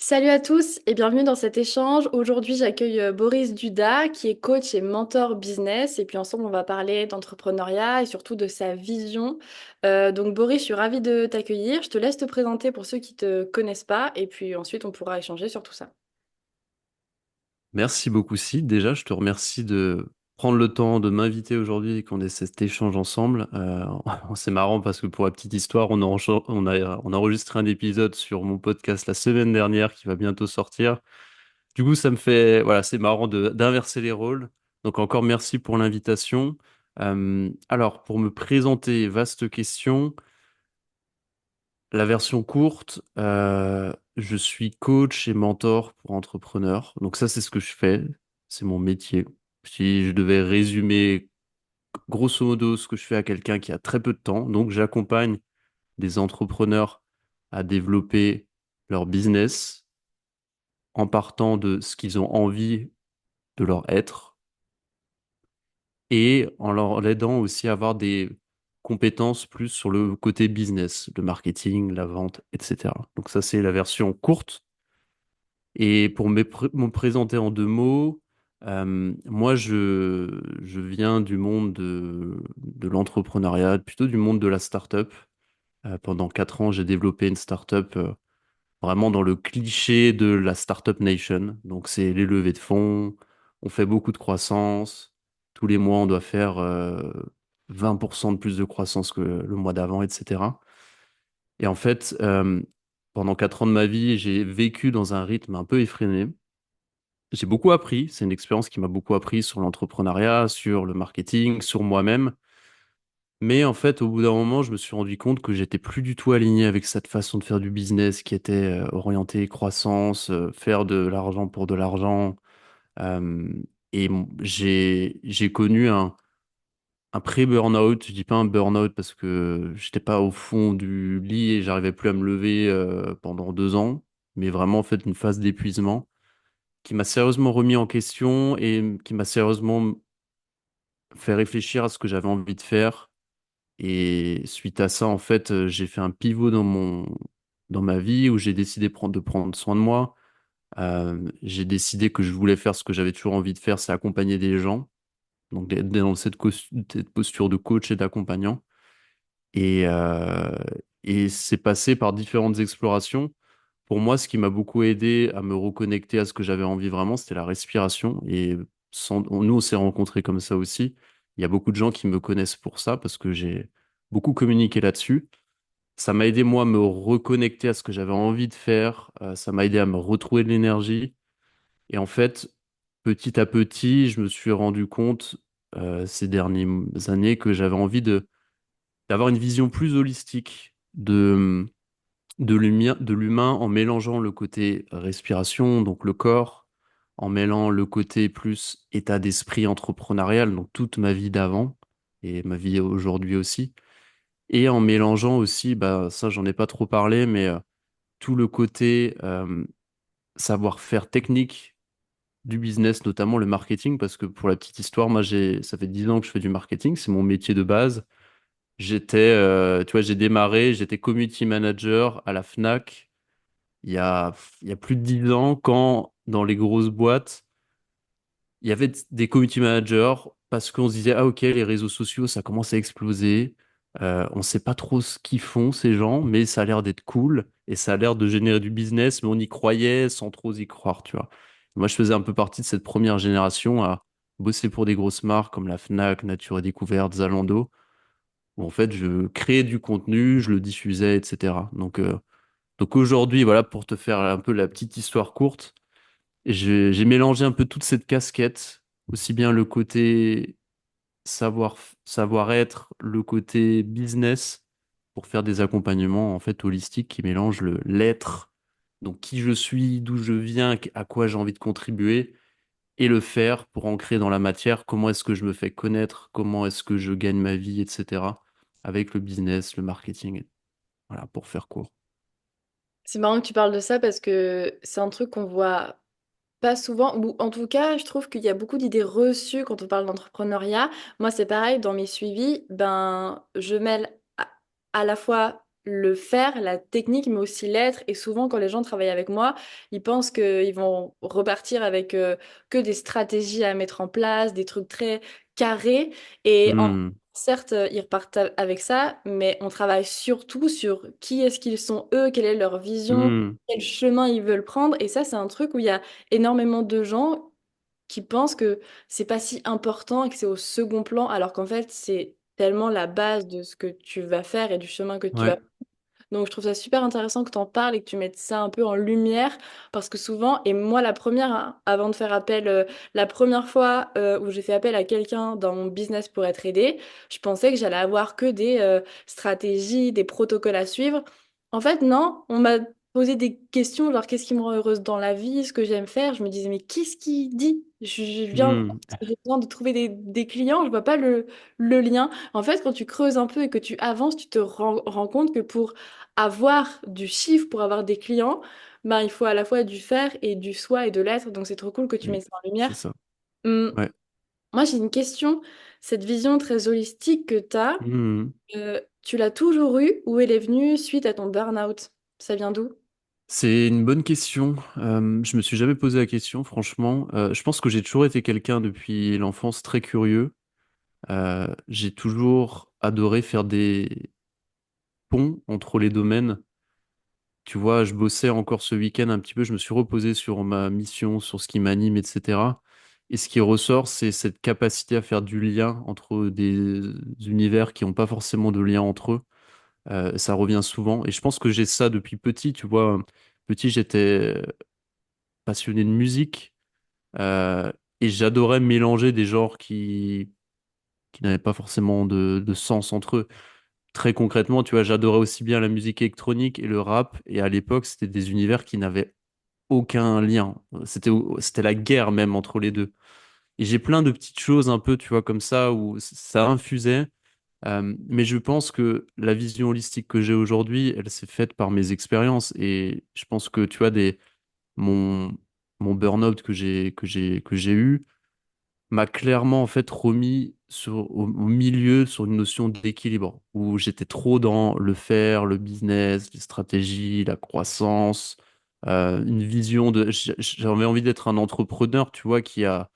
Salut à tous et bienvenue dans cet échange. Aujourd'hui, j'accueille Boris Duda, qui est coach et mentor business. Et puis ensemble, on va parler d'entrepreneuriat et surtout de sa vision. Donc Boris, je suis ravie de t'accueillir. Je te laisse te présenter pour ceux qui te connaissent pas. Et puis ensuite, on pourra échanger sur tout ça. Merci beaucoup, Sid. Déjà, je te remercie de prendre le temps de m'inviter aujourd'hui et qu'on ait cet échange ensemble. C'est marrant parce que pour la petite histoire, on a enregistré un épisode sur mon podcast la semaine dernière qui va bientôt sortir. Du coup, ça me fait, voilà, c'est marrant d'inverser les rôles. Donc encore merci pour l'invitation. Alors, pour me présenter, vaste question. La version courte, je suis coach et mentor pour entrepreneurs. Donc ça, c'est ce que je fais. C'est mon métier. Si je devais résumer grosso modo ce que je fais à quelqu'un qui a très peu de temps, donc j'accompagne des entrepreneurs à développer leur business en partant de ce qu'ils ont envie de leur être et en leur aidant aussi à avoir des compétences plus sur le côté business, le marketing, la vente, etc. Donc ça, c'est la version courte. Et pour me présenter en deux mots, moi, je viens du monde de l'entrepreneuriat, plutôt du monde de la start-up. Pendant 4 ans, j'ai développé une start-up vraiment dans le cliché de la Startup Nation. Donc, c'est les levées de fonds, on fait beaucoup de croissance. Tous les mois, on doit faire 20% de plus de croissance que le mois d'avant, etc. Et en fait, pendant 4 ans de ma vie, j'ai vécu dans un rythme un peu effréné. J'ai beaucoup appris. C'est une expérience qui m'a beaucoup appris sur l'entrepreneuriat, sur le marketing, sur moi-même. Mais en fait, au bout d'un moment, je me suis rendu compte que j'étais plus du tout aligné avec cette façon de faire du business qui était orientée croissance, faire de l'argent pour de l'argent. Euh, j'ai connu un pré-burnout. Je dis pas un burnout parce que j'étais pas au fond du lit et j'arrivais plus à me lever pendant 2 ans, mais vraiment en fait une phase d'épuisement qui m'a sérieusement remis en question et qui m'a sérieusement fait réfléchir à ce que j'avais envie de faire. Et suite à ça, en fait, j'ai fait un pivot dans ma vie où j'ai décidé de prendre soin de moi. J'ai décidé que je voulais faire ce que j'avais toujours envie de faire, c'est accompagner des gens. Donc, d'être dans cette posture de coach et d'accompagnant. Et, euh, et c'est passé par différentes explorations. Pour moi, ce qui m'a beaucoup aidé à me reconnecter à ce que j'avais envie vraiment, c'était la respiration. Et nous, on s'est rencontrés comme ça aussi. Il y a beaucoup de gens qui me connaissent pour ça parce que j'ai beaucoup communiqué là-dessus. Ça m'a aidé, moi, à me reconnecter à ce que j'avais envie de faire. Ça m'a aidé à me retrouver de l'énergie. Et en fait, petit à petit, je me suis rendu compte, ces dernières années, que j'avais envie d'avoir une vision plus holistique de l'humain en mélangeant le côté respiration, donc le corps, en mêlant le côté plus état d'esprit entrepreneurial, donc toute ma vie d'avant et ma vie aujourd'hui aussi, et en mélangeant aussi, bah, ça j'en ai pas trop parlé, mais tout le côté savoir-faire technique du business, notamment le marketing, parce que pour la petite histoire, moi ça fait 10 ans que je fais du marketing, c'est mon métier de base. Tu vois, j'ai démarré, j'étais community manager à la Fnac il y a plus de 10 ans, quand dans les grosses boîtes, il y avait des community managers parce qu'on se disait, ah ok, les réseaux sociaux, ça commence à exploser. On ne sait pas trop ce qu'ils font, ces gens, mais ça a l'air d'être cool et ça a l'air de générer du business, mais on y croyait sans trop y croire, tu vois. Moi, je faisais un peu partie de cette première génération à bosser pour des grosses marques comme la Fnac, Nature et Découverte, Zalando, où en fait, je créais du contenu, je le diffusais, etc. Donc aujourd'hui, voilà, pour te faire un peu la petite histoire courte, j'ai mélangé un peu toute cette casquette, aussi bien le côté savoir, savoir-être, le côté business, pour faire des accompagnements en fait holistiques qui mélangent l'être, donc qui je suis, d'où je viens, à quoi j'ai envie de contribuer, et le faire pour ancrer dans la matière, comment est-ce que je me fais connaître, comment est-ce que je gagne ma vie, etc. avec le business, le marketing, voilà, pour faire court. C'est marrant que tu parles de ça parce que c'est un truc qu'on voit pas souvent, ou en tout cas, je trouve qu'il y a beaucoup d'idées reçues quand on parle d'entrepreneuriat. Moi, c'est pareil, dans mes suivis, ben, je mêle à la fois le faire, la technique, mais aussi l'être. Et souvent, quand les gens travaillent avec moi, ils pensent qu'ils vont repartir avec que des stratégies à mettre en place, des trucs très carrés. Et Hmm, certes, ils repartent avec ça, mais on travaille surtout sur qui est-ce qu'ils sont eux, quelle est leur vision, hmm, quel chemin ils veulent prendre. Et ça, c'est un truc où il y a énormément de gens qui pensent que c'est pas si important et que c'est au second plan, alors qu'en fait, c'est tellement la base de ce que tu vas faire et du chemin que tu vas. ouais. Donc, je trouve ça super intéressant que tu en parles et que tu mettes ça un peu en lumière parce que souvent, et moi la première, hein, avant de faire appel, la première fois où j'ai fait appel à quelqu'un dans mon business pour être aidée, je pensais que j'allais avoir que des stratégies, des protocoles à suivre. En fait, non, on m'a posé des questions, genre qu'est-ce qui me rend heureuse dans la vie, ce que j'aime faire. Je me disais, mais qu'est-ce qui dit? Je viens, Hmm, j'ai besoin de trouver des clients, je vois pas le lien. En fait, quand tu creuses un peu et que tu avances, tu te rends compte que pour avoir du chiffre, pour avoir des clients, ben, il faut à la fois du faire et du soi et de l'être. Donc, c'est trop cool que tu oui, mettes ça en c'est lumière. ça. Hum, Ouais. Moi, j'ai une question. Cette vision très holistique que tu as, Hmm. tu l'as toujours eue ou elle est venue suite à ton burn-out? Ça vient d'où? C'est une bonne question. Je me suis jamais posé la question, franchement. Je pense que j'ai toujours été quelqu'un depuis l'enfance très curieux. J'ai toujours adoré faire des ponts entre les domaines. Tu vois, je bossais encore ce week-end un petit peu, je me suis reposé sur ma mission, sur ce qui m'anime, etc. Et ce qui ressort, c'est cette capacité à faire du lien entre des univers qui n'ont pas forcément de lien entre eux. Ça revient souvent. Et je pense que j'ai ça depuis petit, tu vois. Petit, j'étais passionné de musique et j'adorais mélanger des genres qui n'avaient pas forcément de sens entre eux. Très concrètement, tu vois, j'adorais aussi bien la musique électronique et le rap. Et à l'époque, c'était des univers qui n'avaient aucun lien. C'était la guerre même entre les deux. Et j'ai plein de petites choses un peu, tu vois, comme ça, où ça infusait. Mais je pense que la vision holistique que j'ai aujourd'hui, elle s'est faite par mes expériences. Et je pense que, tu vois, mon, mon burn-out que j'ai eu, m'a clairement en fait remis au milieu sur une notion d'équilibre où j'étais trop dans le faire, le business, les stratégies, la croissance, une vision de j'avais envie d'être un entrepreneur, tu vois, qui a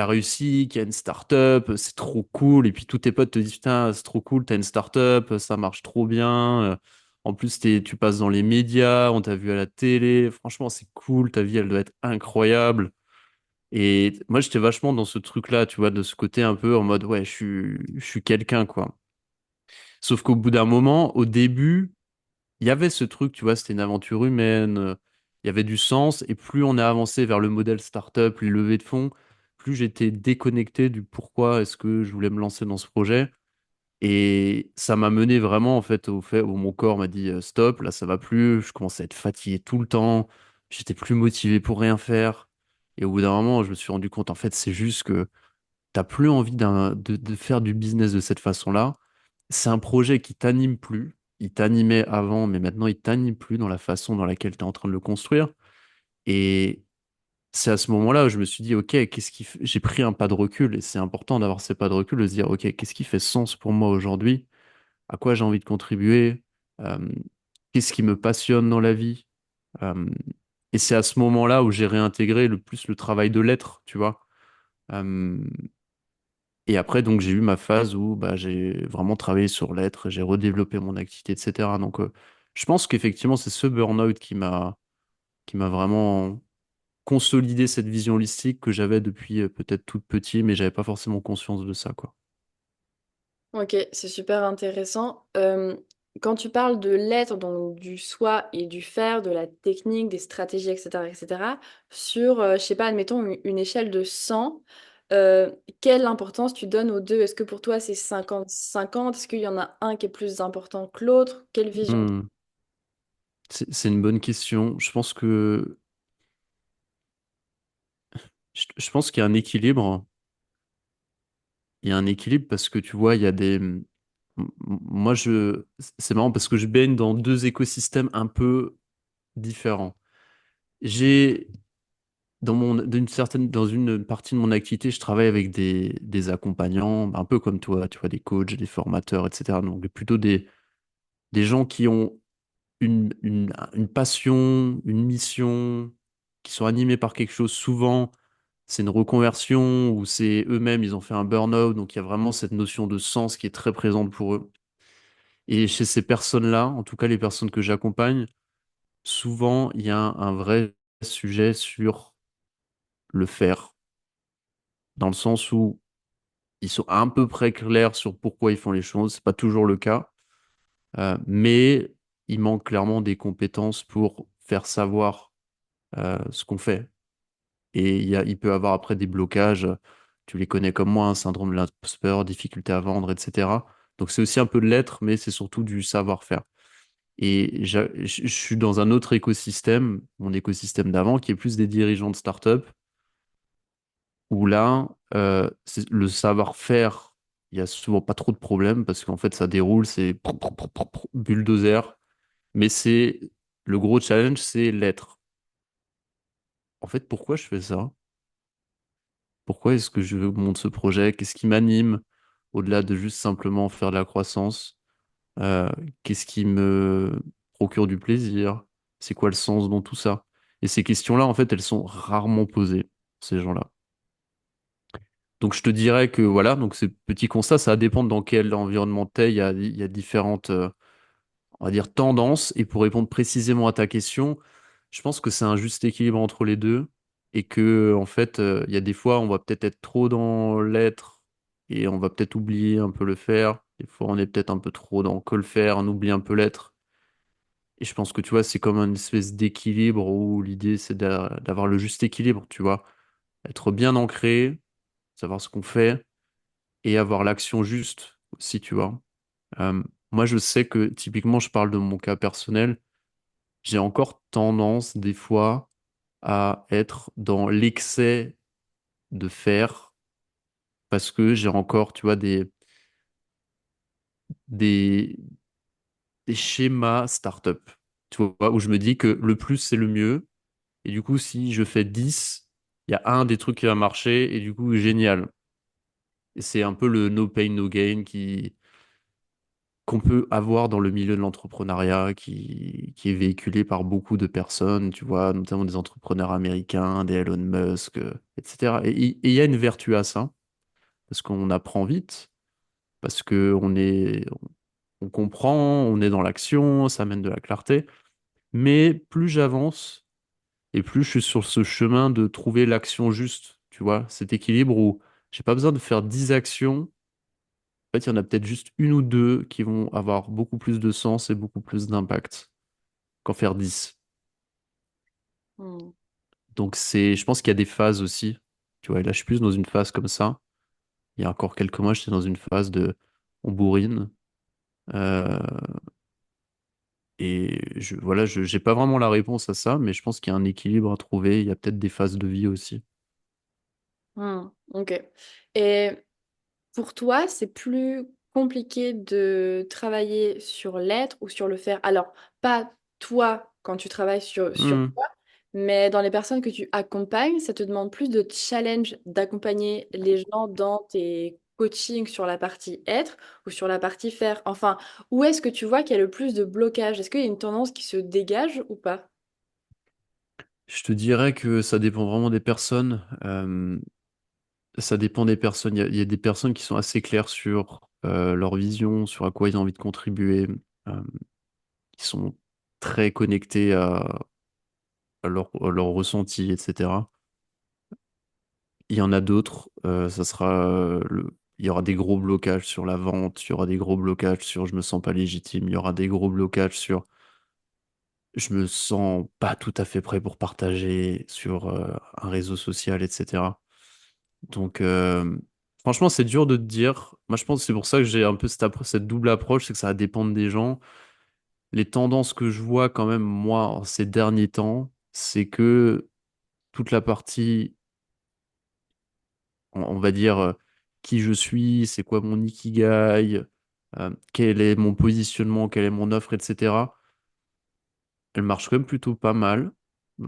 réussi, qui a une start-up, c'est trop cool. Et puis tous tes potes te disent, putain, c'est trop cool, t'as une start-up, ça marche trop bien. En plus, tu passes dans les médias, on t'a vu à la télé. Franchement, c'est cool, ta vie, elle doit être incroyable. Et moi, j'étais vachement dans ce truc-là, tu vois, de ce côté un peu en mode, ouais, je suis quelqu'un, quoi. Sauf qu'au bout d'un moment, au début, il y avait ce truc, tu vois, c'était une aventure humaine, il y avait du sens, et plus on a avancé vers le modèle startup, les levées de fonds, plus j'étais déconnecté du pourquoi est-ce que je voulais me lancer dans ce projet. Et ça m'a mené vraiment, en fait, au fait où mon corps m'a dit, stop, là, ça va plus, je commençais à être fatigué tout le temps, j'étais plus motivé pour rien faire. Et au bout d'un moment, je me suis rendu compte, en fait, c'est juste que t'as plus envie de faire du business de cette façon-là. C'est un projet qui t'anime plus. Il t'animait avant, mais maintenant il t'anime plus dans la façon dans laquelle tu es en train de le construire. Et c'est à ce moment-là où je me suis dit, OK, j'ai pris un pas de recul et c'est important d'avoir ces pas de recul, de se dire, OK, qu'est-ce qui fait sens pour moi aujourd'hui? À quoi j'ai envie de contribuer? Euh, Qu'est-ce qui me passionne dans la vie? Euh, et c'est à ce moment-là où j'ai réintégré le plus le travail de l'être, tu vois. Euh, Et après, donc, j'ai eu ma phase où bah, j'ai vraiment travaillé sur l'être, j'ai redéveloppé mon activité, etc. Donc, je pense qu'effectivement, c'est ce burn-out qui m'a vraiment consolidé cette vision holistique que j'avais depuis peut-être toute petit, mais j'avais pas forcément conscience de ça, quoi. Ok, c'est super intéressant. Quand tu parles de l'être, donc du soi et du faire, de la technique, des stratégies, etc., sur, je sais pas, admettons une échelle de 100, euh, quelle importance tu donnes aux deux? Est-ce que pour toi c'est 50-50? Est-ce qu'il y en a un qui est plus important que l'autre? Quelle vision? Hmm. C'est une bonne question. Je pense qu'il y a un équilibre. Il y a un équilibre parce que tu vois, il y a moi, c'est marrant parce que je baigne dans deux écosystèmes un peu différents. J'ai dans une partie de mon activité, je travaille avec des accompagnants, un peu comme toi, tu vois, des coachs, des formateurs, etc. Donc plutôt des gens qui ont une passion, une mission, qui sont animés par quelque chose. Souvent, c'est une reconversion ou c'est eux-mêmes, ils ont fait un burn-out, donc il y a vraiment cette notion de sens qui est très présente pour eux. Et chez ces personnes-là, en tout cas les personnes que j'accompagne, souvent il y a un vrai sujet sur le faire, dans le sens où ils sont à peu près clairs sur pourquoi ils font les choses. C'est pas toujours le cas, mais il manque clairement des compétences pour faire savoir ce qu'on fait. Et il peut avoir après des blocages, tu les connais comme moi, un syndrome de l'imposteur, difficulté à vendre, etc. Donc c'est aussi un peu de l'être, mais c'est surtout du savoir-faire. Et je suis dans un autre écosystème, mon écosystème d'avant, qui est plus des dirigeants de start-up, où là, le savoir-faire, il y a souvent pas trop de problèmes, parce qu'en fait, ça déroule, c'est bulldozer, mais c'est le gros challenge, c'est l'être. En fait, pourquoi je fais ça? Pourquoi est-ce que je monte ce projet? Qu'est-ce qui m'anime au-delà de juste simplement faire de la croissance? Euh, Qu'est-ce qui me procure du plaisir? C'est quoi le sens dans tout ça? Et ces questions-là, en fait, elles sont rarement posées, ces gens-là. Donc je te dirais que voilà, donc ces petits constats, ça va dépendre dans quel environnement t'es. Il y a différentes, on va dire, tendances. Et pour répondre précisément à ta question, je pense que c'est un juste équilibre entre les deux. Et que, en fait, il y a des fois, on va peut-être être trop dans l'être et on va peut-être oublier un peu le faire. Des fois, on est peut-être un peu trop dans que le faire, on oublie un peu l'être. Et je pense que, tu vois, c'est comme une espèce d'équilibre où l'idée, c'est d'avoir le juste équilibre, tu vois. Être bien ancré, savoir ce qu'on fait et avoir l'action juste aussi, tu vois. Euh, Moi, je sais que typiquement, je parle de mon cas personnel, j'ai encore tendance des fois à être dans l'excès de faire parce que j'ai encore, tu vois, des, des schémas startup, tu vois, où je me dis que le plus, c'est le mieux. Et du coup, si je fais 10, il y a un des trucs qui va marcher et du coup, génial. Et c'est un peu le no pain, no gain qu'on peut avoir dans le milieu de l'entrepreneuriat qui est véhiculé par beaucoup de personnes, tu vois, notamment des entrepreneurs américains, des Elon Musk, etc. Et il y a une vertu à ça, parce qu'on apprend vite, parce que on comprend, on est dans l'action, ça amène de la clarté. Mais plus j'avance et plus je suis sur ce chemin de trouver l'action juste, tu vois, cet équilibre où j'ai pas besoin de faire 10 actions. En fait, il y en a peut-être juste une ou deux qui vont avoir beaucoup plus de sens et beaucoup plus d'impact qu'en faire 10. Hmm. Donc je pense qu'il y a des phases aussi. Tu vois, et là, je suis plus dans une phase comme ça. Il y a encore quelques mois, j'étais dans une phase de on bourrine. Euh, voilà, j'ai pas vraiment la réponse à ça, mais je pense qu'il y a un équilibre à trouver. Il y a peut-être des phases de vie aussi. Hmm. Ok. Et pour toi, c'est plus compliqué de travailler sur l'être ou sur le faire. Alors, pas toi quand tu travailles sur Hmm. toi, mais dans les personnes que tu accompagnes, ça te demande plus de challenge d'accompagner les gens dans tes coachings sur la partie être ou sur la partie faire. Enfin, où est-ce que tu vois qu'il y a le plus de blocage? Est-ce qu'il y a une tendance qui se dégage ou pas? Je te dirais que ça dépend vraiment des personnes. Ça dépend des personnes. Il y a des personnes qui sont assez claires sur leur vision, sur à quoi ils ont envie de contribuer, euh, qui sont très connectés à leur ressenti, etc. Il y en a d'autres, il y aura des gros blocages sur la vente, il y aura des gros blocages sur je me sens pas légitime, il y aura des gros blocages sur je me sens pas tout à fait prêt pour partager sur un réseau social, etc. Donc, franchement, c'est dur de te dire. Moi, je pense que c'est pour ça que j'ai un peu cette double approche, c'est que ça va dépendre des gens. Les tendances que je vois quand même, moi, en ces derniers temps, c'est que toute la partie, on va dire, qui je suis, c'est quoi mon ikigai, quel est mon positionnement, quelle est mon offre, etc. Elle marche quand même plutôt pas mal.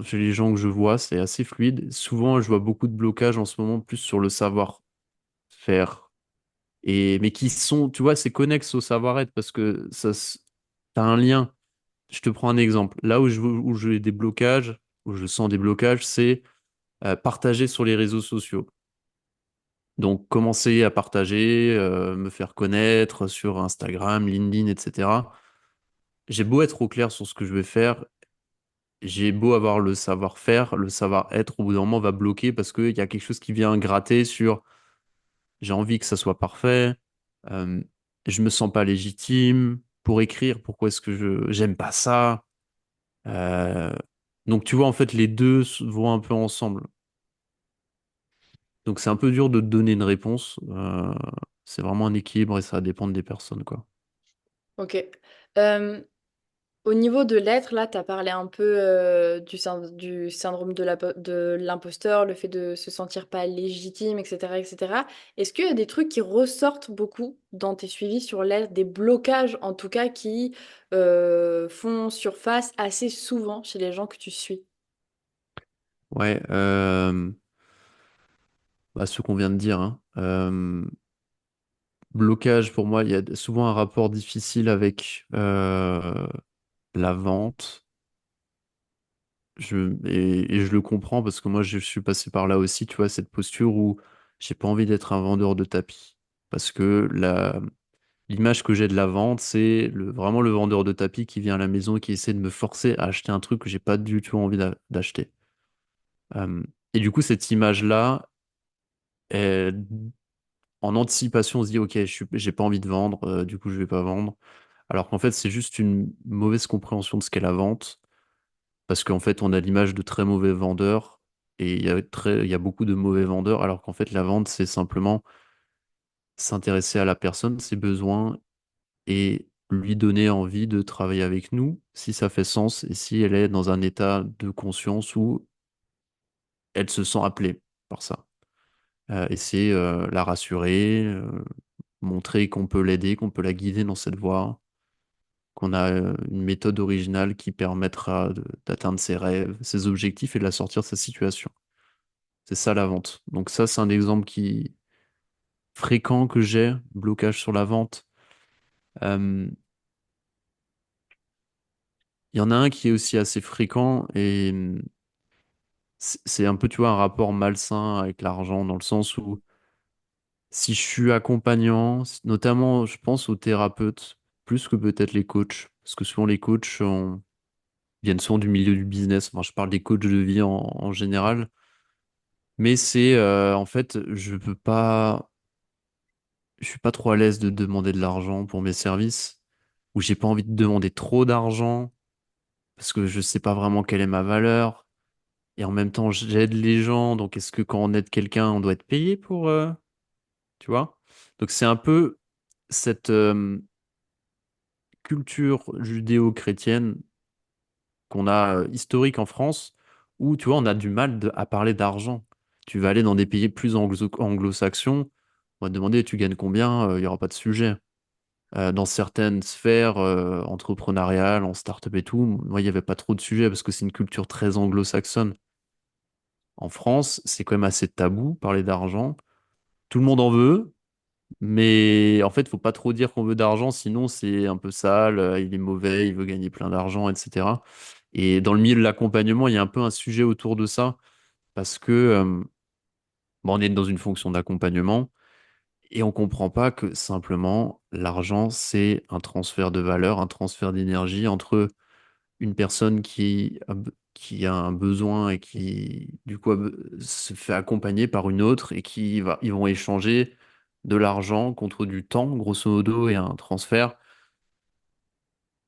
Chez les gens que je vois, c'est assez fluide. Souvent, je vois beaucoup de blocages en ce moment, plus sur le savoir-faire. Mais qui sont, tu vois, c'est connexe au savoir-être parce que t'as un lien. Je te prends un exemple. Là où j'ai des blocages, où je sens des blocages, c'est partager sur les réseaux sociaux. Donc, commencer à partager, me faire connaître sur Instagram, LinkedIn, etc. J'ai beau être au clair sur ce que je vais faire, j'ai beau avoir le savoir-faire, le savoir-être, au bout d'un moment, va bloquer parce qu'il y a quelque chose qui vient gratter sur j'ai envie que ça soit parfait, euh, je me sens pas légitime pour écrire, pourquoi est-ce que j'aime pas ça? Euh, donc, tu vois, en fait, les deux vont un peu ensemble. Donc, c'est un peu dur de te donner une réponse. C'est vraiment un équilibre et ça va dépendre des personnes, quoi. Ok. Euh, Au niveau de l'être, là, tu as parlé un peu du syndrome de l'imposteur, le fait de se sentir pas légitime, etc., etc. Est-ce qu'il y a des trucs qui ressortent beaucoup dans tes suivis sur l'être, des blocages en tout cas qui font surface assez souvent chez les gens que tu suis? Ouais, bah, ce qu'on vient de dire, hein. Blocage, pour moi, il y a souvent un rapport difficile avec la vente. Et je le comprends parce que moi, je suis passé par là aussi, tu vois, cette posture où j'ai pas envie d'être un vendeur de tapis. Parce que l'image que j'ai de la vente, c'est vraiment le vendeur de tapis qui vient à la maison et qui essaie de me forcer à acheter un truc que j'ai pas du tout envie d'acheter. Euh, et du coup, cette image-là, en anticipation, on se dit, OK, j'ai pas envie de vendre, du coup, je vais pas vendre. Alors qu'en fait, c'est juste une mauvaise compréhension de ce qu'est la vente, parce qu'en fait, on a l'image de très mauvais vendeurs, et il y a beaucoup de mauvais vendeurs, alors qu'en fait, la vente, c'est simplement s'intéresser à la personne, ses besoins, et lui donner envie de travailler avec nous, si ça fait sens, et si elle est dans un état de conscience où elle se sent appelée par ça. Et c'est la rassurer, montrer qu'on peut l'aider, qu'on peut la guider dans cette voie, qu'on a une méthode originale qui permettra d'atteindre ses rêves, ses objectifs et de la sortir de sa situation. C'est ça la vente. Donc ça, c'est un exemple qui fréquent que j'ai, blocage sur la vente. Euh, Il y en a un qui est aussi assez fréquent et c'est un peu, tu vois, un rapport malsain avec l'argent dans le sens où si je suis accompagnant, notamment, je pense aux thérapeutes, plus que peut-être les coachs, parce que souvent les coachs viennent souvent du milieu du business. Enfin, je parle des coachs de vie en général. Mais c'est en fait, je suis pas trop à l'aise de demander de l'argent pour mes services, ou j'ai pas envie de demander trop d'argent parce que je sais pas vraiment quelle est ma valeur. Et en même temps, j'aide les gens, donc est-ce que quand on aide quelqu'un, on doit être payé pour, tu vois? Donc c'est un peu cette culture judéo-chrétienne qu'on a historique en France, où tu vois, on a du mal à parler d'argent. Tu vas aller dans des pays plus anglo-saxons, on va te demander tu gagnes combien, il n'y aura pas de sujet. Dans certaines sphères entrepreneuriales, en start-up et tout, moi, il n'y avait pas trop de sujet parce que c'est une culture très anglo-saxonne. En France, c'est quand même assez tabou, parler d'argent. Tout le monde en veut, mais en fait, faut pas trop dire qu'on veut d'argent, sinon c'est un peu sale, il est mauvais, il veut gagner plein d'argent, etc. Et dans le milieu de l'accompagnement, il y a un peu un sujet autour de ça, parce que bon, on est dans une fonction d'accompagnement et on comprend pas que simplement l'argent, c'est un transfert de valeur, un transfert d'énergie entre une personne qui a un besoin et qui, du coup, se fait accompagner par une autre et ils vont échanger de l'argent contre du temps, grosso modo, et un transfert.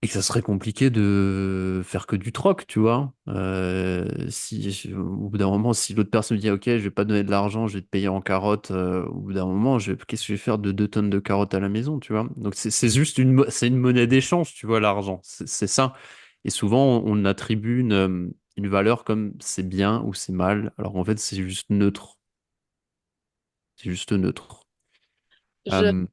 Et que ça serait compliqué de faire que du troc, tu vois. Au bout d'un moment, si l'autre personne me dit, OK, je vais pas donner de l'argent, je vais te payer en carottes, au bout d'un moment, qu'est-ce que je vais faire de 2 tonnes de carottes à la maison, tu vois. Donc c'est juste c'est une monnaie d'échange, tu vois, l'argent. C'est ça. Et souvent, on attribue une valeur comme c'est bien ou c'est mal, alors en fait, c'est juste neutre. C'est juste neutre. Je, Euh,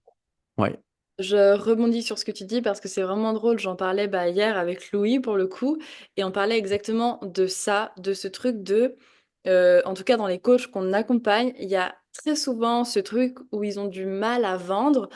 ouais. Je rebondis sur ce que tu dis parce que c'est vraiment drôle. J'en parlais hier avec Louis pour le coup et on parlait exactement de ça, de ce truc en tout cas dans les coachs qu'on accompagne, il y a très souvent ce truc où ils ont du mal à vendre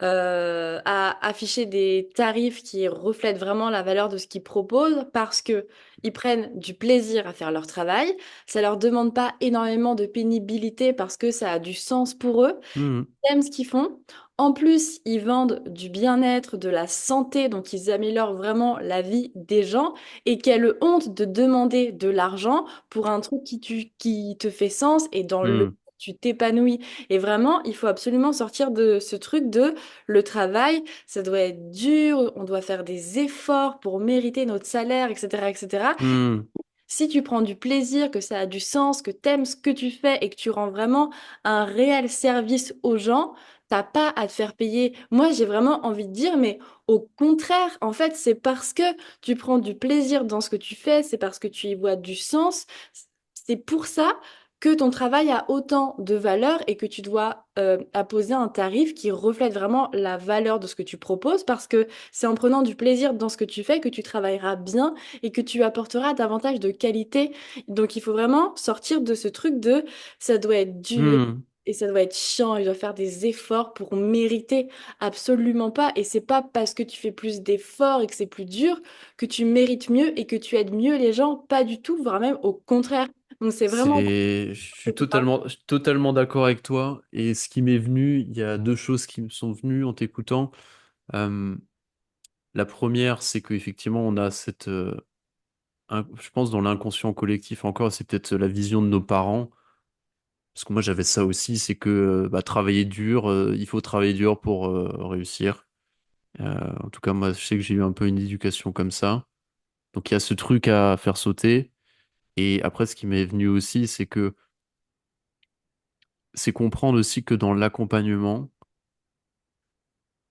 à afficher des tarifs qui reflètent vraiment la valeur de ce qu'ils proposent parce que ils prennent du plaisir à faire leur travail. Ça leur demande pas énormément de pénibilité parce que ça a du sens pour eux. Mhm. Ils aiment ce qu'ils font. En plus, ils vendent du bien-être, de la santé, donc ils améliorent vraiment la vie des gens. Et quelle honte de demander de l'argent pour un truc qui te fait sens et dans le Mhm. tu t'épanouis. Et vraiment, il faut absolument sortir de ce truc de le travail, ça doit être dur, on doit faire des efforts pour mériter notre salaire, etc., etc. Mhm. Si tu prends du plaisir, que ça a du sens, que t'aimes ce que tu fais et que tu rends vraiment un réel service aux gens, t'as pas à te faire payer. Moi, j'ai vraiment envie de dire, mais au contraire, en fait, c'est parce que tu prends du plaisir dans ce que tu fais, c'est parce que tu y vois du sens. C'est pour ça que ton travail a autant de valeur et que tu dois apposer un tarif qui reflète vraiment la valeur de ce que tu proposes, parce que c'est en prenant du plaisir dans ce que tu fais que tu travailleras bien et que tu apporteras davantage de qualité. Donc il faut vraiment sortir de ce truc de ça doit être dur Mhm. et ça doit être chiant, il doit faire des efforts pour mériter. Absolument pas. Et c'est pas parce que tu fais plus d'efforts et que c'est plus dur que tu mérites mieux et que tu aides mieux les gens. Pas du tout, voire même au contraire. Donc c'est vraiment Je que suis tu parles. totalement d'accord avec toi. Et ce qui m'est venu, il y a deux choses qui me sont venues en t'écoutant. Euh, la première, c'est qu'effectivement, on a je pense dans l'inconscient collectif encore, c'est peut-être la vision de nos parents. Parce que moi, j'avais ça aussi, c'est que bah, travailler dur, il faut travailler dur pour réussir. En tout cas, moi, je sais que j'ai eu un peu une éducation comme ça. Donc, il y a ce truc à faire sauter. Et après, ce qui m'est venu aussi, c'est comprendre aussi que dans l'accompagnement,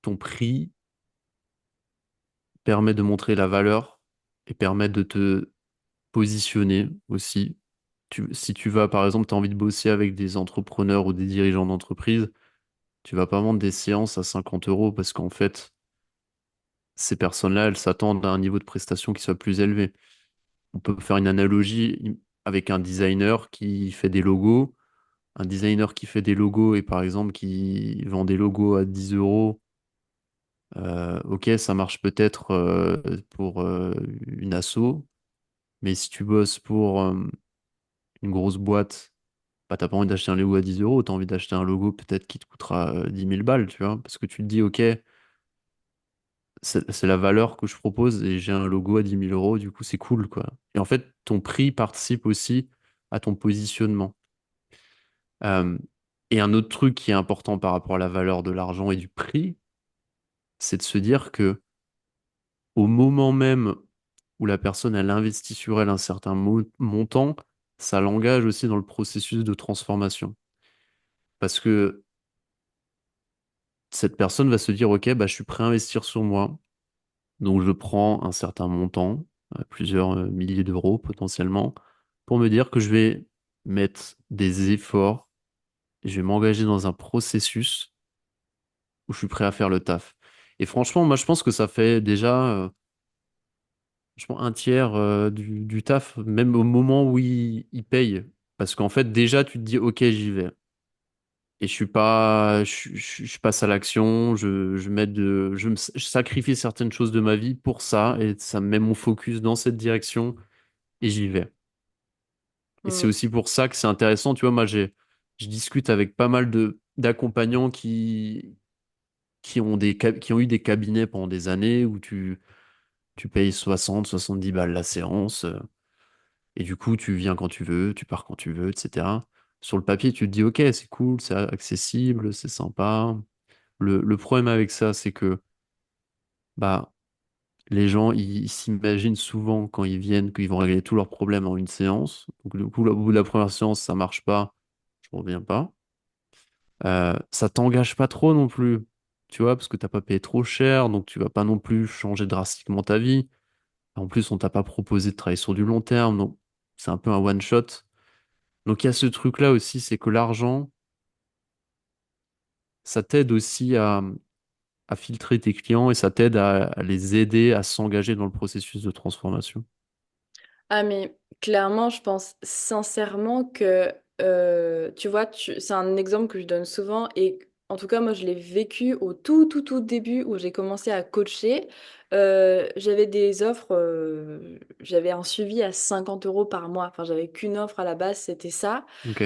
ton prix permet de montrer la valeur et permet de te positionner aussi. Si tu vas, par exemple, tu as envie de bosser avec des entrepreneurs ou des dirigeants d'entreprise, tu vas pas vendre des séances à 50 euros parce qu'en fait, ces personnes-là, elles s'attendent à un niveau de prestation qui soit plus élevé. On peut faire une analogie avec un designer qui fait des logos. Un designer qui fait des logos et par exemple qui vend des logos à 10 euros, ok, ça marche peut-être pour une asso, mais si tu bosses pour une grosse boîte, bah, t'as pas envie d'acheter un logo à 10 euros, t'as envie d'acheter un logo peut-être qui te coûtera 10 000 balles, tu vois, parce que tu te dis, ok, c'est la valeur que je propose et j'ai un logo à 10 000 euros, du coup c'est cool, quoi. Et en fait, ton prix participe aussi à ton positionnement. Euh, et un autre truc qui est important par rapport à la valeur de l'argent et du prix, c'est de se dire que au moment même où la personne elle investit sur elle un certain montant, ça l'engage aussi dans le processus de transformation. Parce que cette personne va se dire, OK, bah, je suis prêt à investir sur moi, donc je prends un certain montant, plusieurs milliers d'euros potentiellement, pour me dire que je vais mettre des efforts, je vais m'engager dans un processus où je suis prêt à faire le taf. Et franchement, moi, je pense que ça fait déjà je pense, un tiers du taf, même au moment où il paye. Parce qu'en fait, déjà, tu te dis, OK, j'y vais. Et je passe à l'action, je sacrifie certaines choses de ma vie pour ça, et ça me met mon focus dans cette direction, et j'y vais. Et c'est Hmm. aussi pour ça que c'est intéressant, tu vois, je discute avec pas mal d'accompagnants qui ont eu des cabinets pendant des années où tu payes 60-70 balles la séance. Et du coup, tu viens quand tu veux, tu pars quand tu veux, etc. Sur le papier, tu te dis, OK, c'est cool, c'est accessible, c'est sympa. Le problème avec ça, c'est que bah, les gens, ils s'imaginent souvent quand ils viennent qu'ils vont régler tous leurs problèmes en une séance. Donc, du coup, au bout de la première séance, ça marche pas, je reviens pas. Ça t'engage pas trop non plus, tu vois, parce que t'as pas payé trop cher, donc tu vas pas non plus changer drastiquement ta vie. En plus, on t'a pas proposé de travailler sur du long terme, donc c'est un peu un one shot. Donc il y a ce truc-là aussi, c'est que l'argent, ça t'aide aussi à filtrer tes clients et ça t'aide à les aider à s'engager dans le processus de transformation. Ah, mais clairement, je pense sincèrement que, tu vois, c'est un exemple que je donne souvent et en tout cas, moi, je l'ai vécu au tout début où j'ai commencé à coacher. J'avais des offres, j'avais un suivi à 50 euros par mois. Enfin, j'avais qu'une offre à la base, c'était ça. Ok.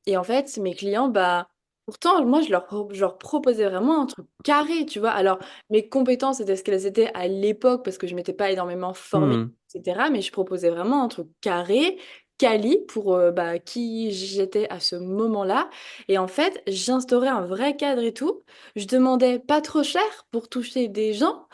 Et en fait, mes clients, bah, pourtant, moi, je leur proposais vraiment un truc carré, tu vois. Alors, mes compétences étaient ce qu'elles étaient à l'époque parce que je m'étais pas énormément formée, Hmm. etc. Mais je proposais vraiment un truc carré, quali pour bah, qui j'étais à ce moment-là. Et en fait, j'instaurais un vrai cadre et tout. Je demandais pas trop cher pour toucher des gens.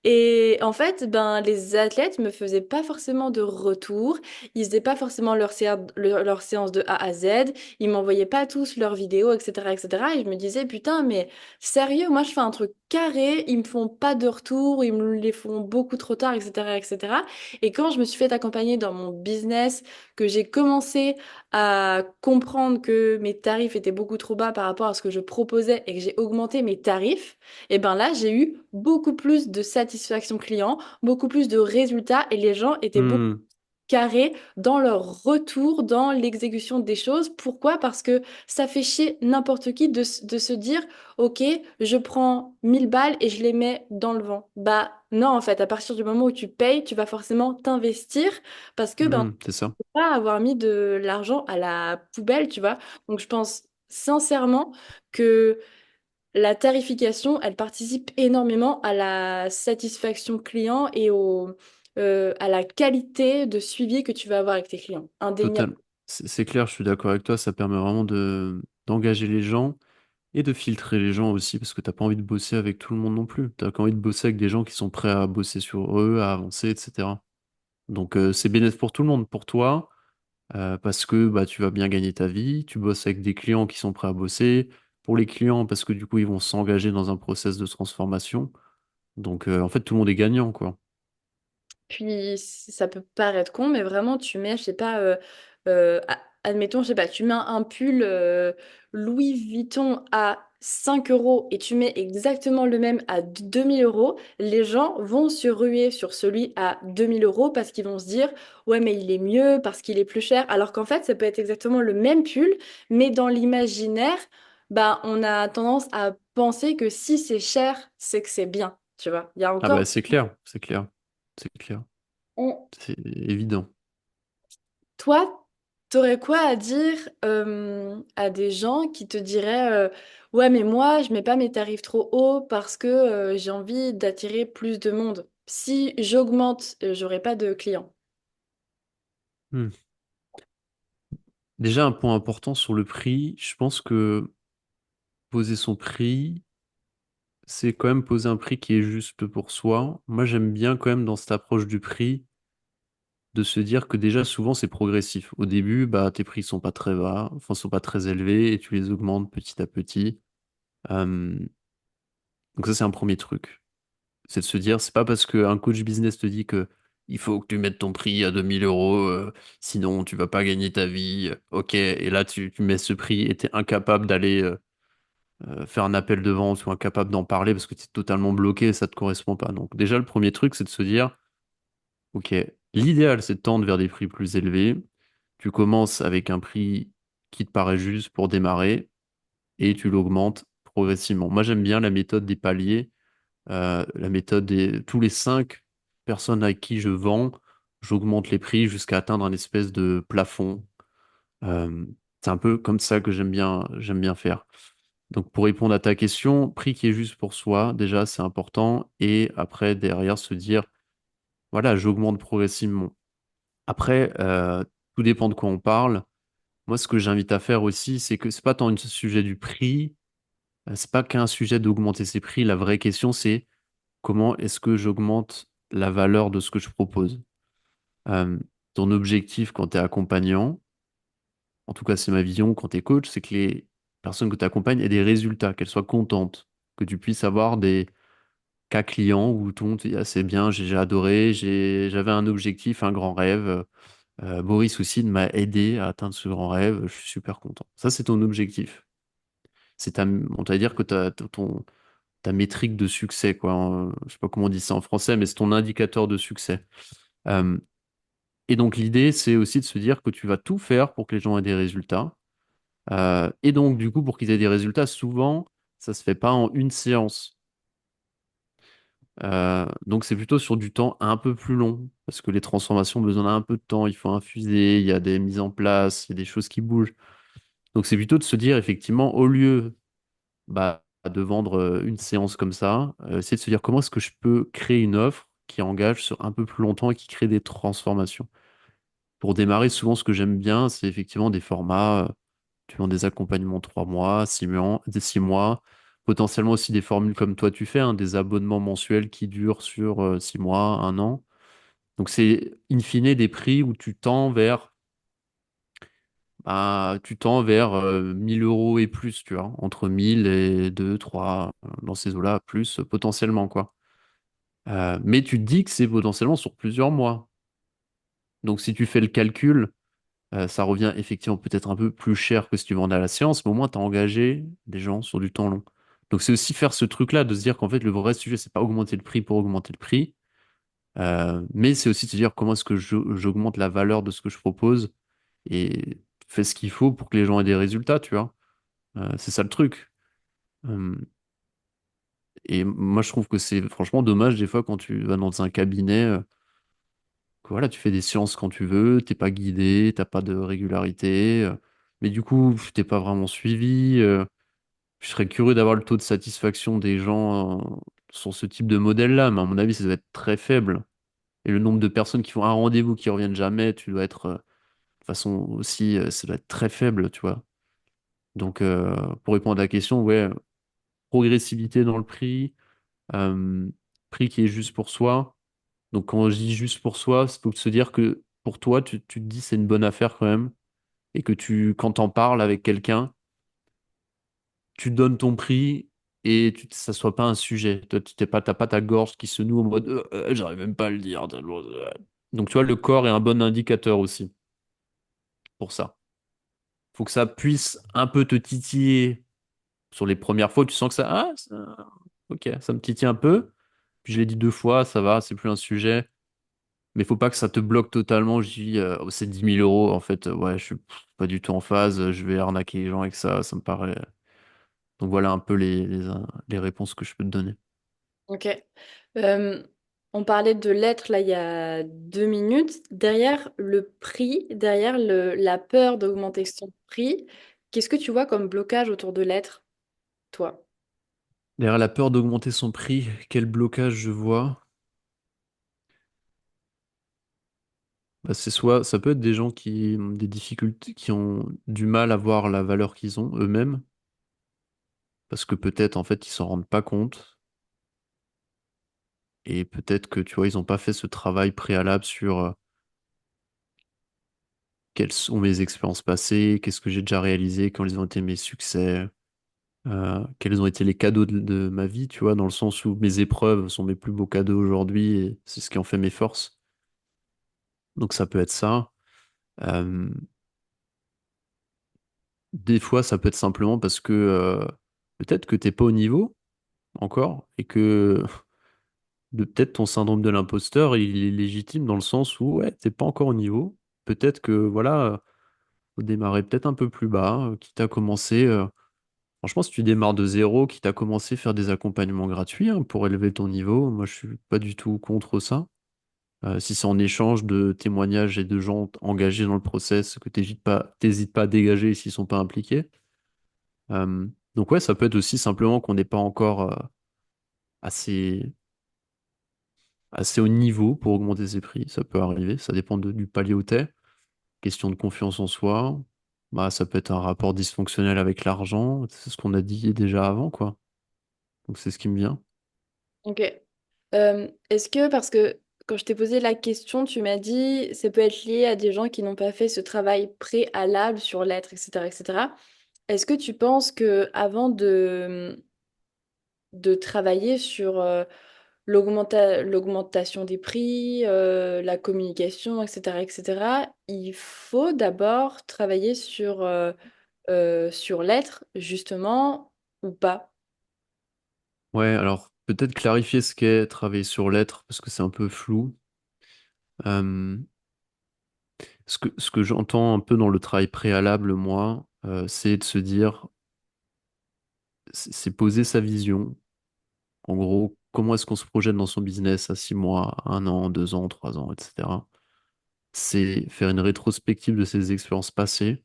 Et en fait, ben, les athlètes me faisaient pas forcément de retour. Ils faisaient pas forcément leur séance de A à Z. Ils m'envoyaient pas tous leurs vidéos, etc., etc. Et je me disais, putain, mais sérieux, moi je fais un truc carré, ils me font pas de retour, ils me les font beaucoup trop tard, etc., etc. Et quand je me suis fait accompagner dans mon business, que j'ai commencé à comprendre que mes tarifs étaient beaucoup trop bas par rapport à ce que je proposais et que j'ai augmenté mes tarifs, et ben là, j'ai eu beaucoup plus de satisfaction client, beaucoup plus de résultats et les gens étaient beaucoup Hmm. carrés dans leur retour, dans l'exécution des choses. Pourquoi? Parce que ça fait chier n'importe qui de se dire, OK, je prends 1000 balles et je les mets dans le vent. Bah non, en fait, à partir du moment où tu payes, tu vas forcément t'investir parce que ben, Hmm. C'est ça. tu peux pas avoir mis de l'argent à la poubelle, tu vois. Donc je pense sincèrement que la tarification, elle participe énormément à la satisfaction client et à la qualité de suivi que tu vas avoir avec tes clients. Indéniable. Total. C'est clair, je suis d'accord avec toi. Ça permet vraiment d'engager les gens et de filtrer les gens aussi parce que t'as pas envie de bosser avec tout le monde non plus. T'as qu'envie de bosser avec des gens qui sont prêts à bosser sur eux, à avancer, etc. Donc c'est bénéfique pour tout le monde, pour toi, parce que bah, tu vas bien gagner ta vie, tu bosses avec des clients qui sont prêts à bosser, pour les clients parce que du coup ils vont s'engager dans un process de transformation. Donc en fait tout le monde est gagnant, quoi. Puis ça peut paraître con, mais vraiment, tu mets, je sais pas, admettons, je sais pas, tu mets un pull Louis Vuitton à 5 euros et tu mets exactement le même à 2000 euros, les gens vont se ruer sur celui à 2000 euros parce qu'ils vont se dire, ouais, mais il est mieux, parce qu'il est plus cher. Alors qu'en fait, ça peut être exactement le même pull, mais dans l'imaginaire, bah, on a tendance à penser que si c'est cher, c'est que c'est bien. Tu vois, il y a Ah bah encore. c'est clair, c'est clair, c'est clair, On, c'est évident. Toi, t'aurais quoi à dire à des gens qui te diraient ouais, mais moi, je mets pas mes tarifs trop haut parce que j'ai envie d'attirer plus de monde. Si j'augmente, j'aurai pas de clients. Hmm. Déjà un point important sur le prix, je pense que poser son prix, c'est quand même poser un prix qui est juste pour soi. Moi j'aime bien quand même dans cette approche du prix de se dire que déjà souvent c'est progressif. Au début, bah tes prix sont pas très bas, enfin sont pas très élevés et tu les augmentes petit à petit. Euh, donc ça c'est un premier truc. C'est de se dire, c'est pas parce qu'un coach business te dit que il faut que tu mettes ton prix à 2000 euros, sinon tu vas pas gagner ta vie. Ok, et là tu mets ce prix et t'es incapable d'aller faire un appel de vente ou incapable d'en parler parce que tu es totalement bloqué et ça te correspond pas. Donc déjà le premier truc c'est de se dire, ok, l'idéal c'est de tendre vers des prix plus élevés. Tu commences avec un prix qui te paraît juste pour démarrer et tu l'augmentes progressivement. Moi j'aime bien la méthode des paliers, la méthode des tous les 5 personnes à qui je vends, j'augmente les prix jusqu'à atteindre un espèce de plafond. Euh, c'est un peu comme ça que j'aime bien faire. Donc pour répondre à ta question, prix qui est juste pour soi, déjà c'est important. Et après, derrière, se dire, voilà, j'augmente progressivement. Après, tout dépend de quoi on parle. Moi, ce que j'invite à faire aussi, c'est que c'est pas tant un sujet du prix, c'est pas qu'un sujet d'augmenter ses prix. La vraie question, c'est comment est-ce que j'augmente la valeur de ce que je propose. Euh, ton objectif quand tu es accompagnant, en tout cas c'est ma vision quand tu es coach, c'est que les personnes que tu accompagnes aient des résultats, qu'elles soient contentes, que tu puisses avoir des cas clients où tout le monde te dit ah, c'est bien, j'ai adoré, j'avais un objectif, un grand rêve. Boris aussi m'a aidé à atteindre ce grand rêve, je suis super content. Ça, c'est ton objectif. On va dire que ta métrique de succès, quoi. Je sais pas comment on dit ça en français, mais c'est ton indicateur de succès. Euh, et donc, l'idée, c'est aussi de se dire que tu vas tout faire pour que les gens aient des résultats. Et donc, du coup, pour qu'ils aient des résultats, souvent, ça se fait pas en une séance. Donc, c'est plutôt sur du temps un peu plus long, parce que les transformations ont besoin d'un peu de temps. Il faut infuser, il y a des mises en place, il y a des choses qui bougent. Donc, c'est plutôt de se dire, effectivement, au lieu de vendre une séance comme ça, essayer de se dire comment est-ce que je peux créer une offre qui engage sur un peu plus longtemps et qui crée des transformations. Pour démarrer, souvent, ce que j'aime bien, c'est effectivement des formats. Tu vends des accompagnements 3 mois, 6 mois, des 6 mois, potentiellement aussi des formules comme toi tu fais, hein, des abonnements mensuels qui durent sur 6 mois, un an. Donc c'est in fine des prix où tu tends vers 1000 euros et plus, tu vois, entre 1000 et 2, 3, dans ces eaux-là, plus potentiellement, quoi. Mais tu te dis que c'est potentiellement sur plusieurs mois. Donc si tu fais le calcul, ça revient effectivement peut-être un peu plus cher que si tu vendais à la séance, mais au moins tu as engagé des gens sur du temps long. Donc c'est aussi faire ce truc-là, de se dire qu'en fait le vrai sujet, c'est pas augmenter le prix pour augmenter le prix, mais c'est aussi de se dire comment est-ce que j'augmente la valeur de ce que je propose et fais ce qu'il faut pour que les gens aient des résultats, tu vois. C'est ça le truc. Euh, et moi je trouve que c'est franchement dommage des fois quand tu vas dans un cabinet, que voilà, tu fais des séances quand tu veux, t'es pas guidé, t'as pas de régularité, mais du coup, t'es pas vraiment suivi. Je serais curieux d'avoir le taux de satisfaction des gens sur ce type de modèle-là, mais à mon avis, ça doit être très faible. Et le nombre de personnes qui font un rendez-vous qui reviennent jamais, tu dois être, de façon aussi, ça doit être très faible, tu vois. Donc, pour répondre à la question, ouais, progressivité dans le prix, euh, prix qui est juste pour soi. Donc quand je dis juste pour soi, il faut se dire que pour toi, tu te dis c'est une bonne affaire quand même, et que quand t'en parles avec quelqu'un, tu donnes ton prix et ça soit pas un sujet. Toi, t'as pas ta gorge qui se noue en mode j'arrive même pas à le dire. Donc tu vois, le corps est un bon indicateur aussi pour ça. Faut que ça puisse un peu te titiller sur les premières fois. Tu sens que ok, ça me titille un peu. Puis je l'ai dit 2 fois, ça va, c'est plus un sujet. Mais faut pas que ça te bloque totalement. Je dis, oh, c'est 10 000 euros. En fait, ouais, je suis pas du tout en phase. Je vais arnaquer les gens avec ça. Ça me paraît. Donc voilà un peu les réponses que je peux te donner. Ok. Euh, on parlait de l'être là il y a 2 minutes. Derrière le prix, derrière la peur d'augmenter son prix, qu'est-ce que tu vois comme blocage autour de l'être, toi? Derrière la peur d'augmenter son prix, quel blocage je vois? C'est soit, ça peut être des gens qui ont des difficultés, qui ont du mal à voir la valeur qu'ils ont eux-mêmes, parce que peut-être en fait ils s'en rendent pas compte, et peut-être que tu vois, ils n'ont pas fait ce travail préalable sur quelles sont mes expériences passées, qu'est-ce que j'ai déjà réalisé, quels ont été mes succès, quels ont été les cadeaux de ma vie, tu vois, dans le sens où mes épreuves sont mes plus beaux cadeaux aujourd'hui, et c'est ce qui en fait mes forces. Donc ça peut être ça. Euh, des fois, ça peut être simplement parce que peut-être que t'es pas au niveau encore, et que peut-être ton syndrome de l'imposteur, il est légitime dans le sens où ouais, t'es pas encore au niveau. Peut-être que voilà, faut démarrer peut-être un peu plus bas, quitte à commencer. Franchement, si tu démarres de zéro, quitte à commencer à faire des accompagnements gratuits hein, pour élever ton niveau, moi je suis pas du tout contre ça. Si c'est en échange de témoignages et de gens engagés dans le process, que t'hésites pas à dégager s'ils sont pas impliqués. Donc ouais, ça peut être aussi simplement qu'on n'est pas encore assez, assez au niveau pour augmenter ses prix. Ça peut arriver, ça dépend du palier où t'es. Question de confiance en soi, ça peut être un rapport dysfonctionnel avec l'argent, c'est ce qu'on a dit déjà avant, quoi. Donc c'est ce qui me vient. Ok. Est-ce que, parce que quand je t'ai posé la question, tu m'as dit ça peut être lié à des gens qui n'ont pas fait ce travail préalable sur l'être, etc., etc. Est-ce que tu penses que avant de travailler sur l'augmentation des prix, la communication, etc., etc., il faut d'abord travailler sur l'être, justement, ou pas? Ouais, alors peut-être clarifier ce qu'est travailler sur l'être, parce que c'est un peu flou. Euh, ce que j'entends un peu dans le travail préalable, moi, c'est de se dire, c'est poser sa vision. En gros, comment est-ce qu'on se projette dans son business à 6 mois, 1 an, 2 ans, 3 ans, etc. C'est faire une rétrospective de ses expériences passées.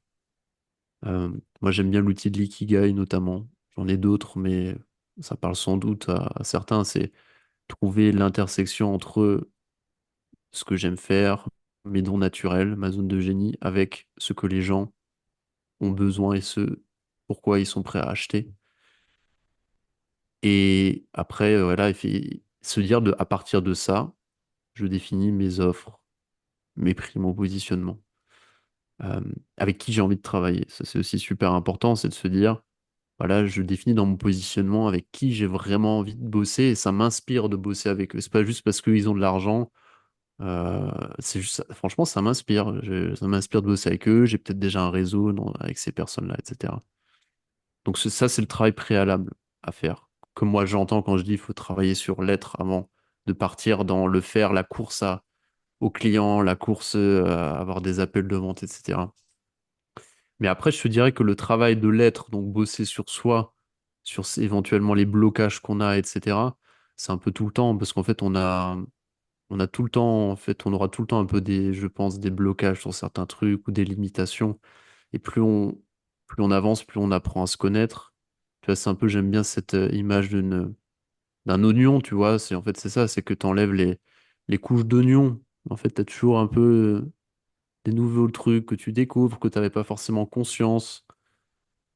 Moi, j'aime bien l'outil de l'ikigai notamment. J'en ai d'autres, mais ça parle sans doute à certains. C'est trouver l'intersection entre ce que j'aime faire, mes dons naturels, ma zone de génie, avec ce que les gens ont besoin et ce pourquoi ils sont prêts à acheter. Et après, voilà, se dire à partir de ça, je définis mes offres, mes prix, mon positionnement. Euh, avec qui j'ai envie de travailler. Ça, c'est aussi super important, c'est de se dire, voilà, je définis dans mon positionnement avec qui j'ai vraiment envie de bosser et ça m'inspire de bosser avec eux. C'est pas juste parce qu'ils ont de l'argent. C'est juste, franchement, ça m'inspire. Ça m'inspire de bosser avec eux. J'ai peut-être déjà un réseau avec ces personnes-là, etc. Donc ça, c'est le travail préalable à faire. Comme moi, j'entends quand je dis il faut travailler sur l'être avant de partir dans le faire, la course aux clients, la course à avoir des appels de vente, etc. Mais après, je te dirais que le travail de l'être, donc bosser sur soi, sur éventuellement les blocages qu'on a, etc., c'est un peu tout le temps, parce qu'en fait, on a tout le temps, en fait, on aura tout le temps un peu je pense, des blocages sur certains trucs ou des limitations. Et plus on avance, plus on apprend à se connaître. Tu vois, c'est un peu, j'aime bien cette image d'un oignon, tu vois. En fait, c'est ça, c'est que tu enlèves les couches d'oignon. En fait, tu as toujours un peu des nouveaux trucs que tu découvres, que tu n'avais pas forcément conscience.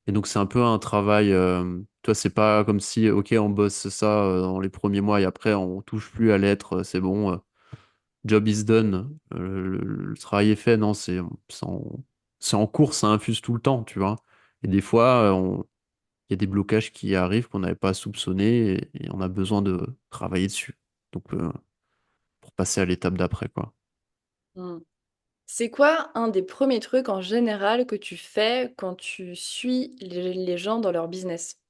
Et donc, c'est un peu un travail, tu vois, c'est pas comme si, OK, on bosse ça dans les premiers mois et après, on touche plus à l'être, c'est bon, job is done, le travail est fait. Non, c'est en cours, ça infuse tout le temps, tu vois. Et des fois, il y a des blocages qui arrivent qu'on n'avait pas soupçonnés et on a besoin de travailler dessus. Donc, pour passer à l'étape d'après, quoi. Hmm. C'est quoi un des premiers trucs en général que tu fais quand tu suis les gens dans leur business?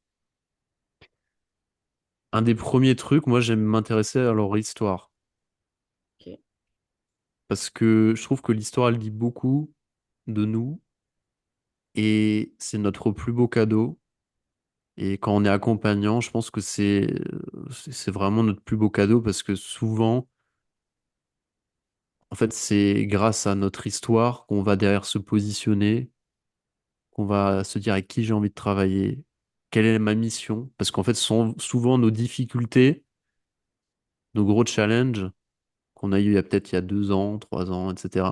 Un des premiers trucs, moi, j'aime m'intéresser à leur histoire. Ok. Parce que je trouve que l'histoire, elle dit beaucoup de nous et c'est notre plus beau cadeau. Et quand on est accompagnant, je pense que c'est vraiment notre plus beau cadeau parce que souvent, en fait, c'est grâce à notre histoire qu'on va derrière se positionner, qu'on va se dire avec qui j'ai envie de travailler, quelle est ma mission. Parce qu'en fait, ce sont souvent nos difficultés, nos gros challenges qu'on a eu il y a 2 ans, 3 ans, etc.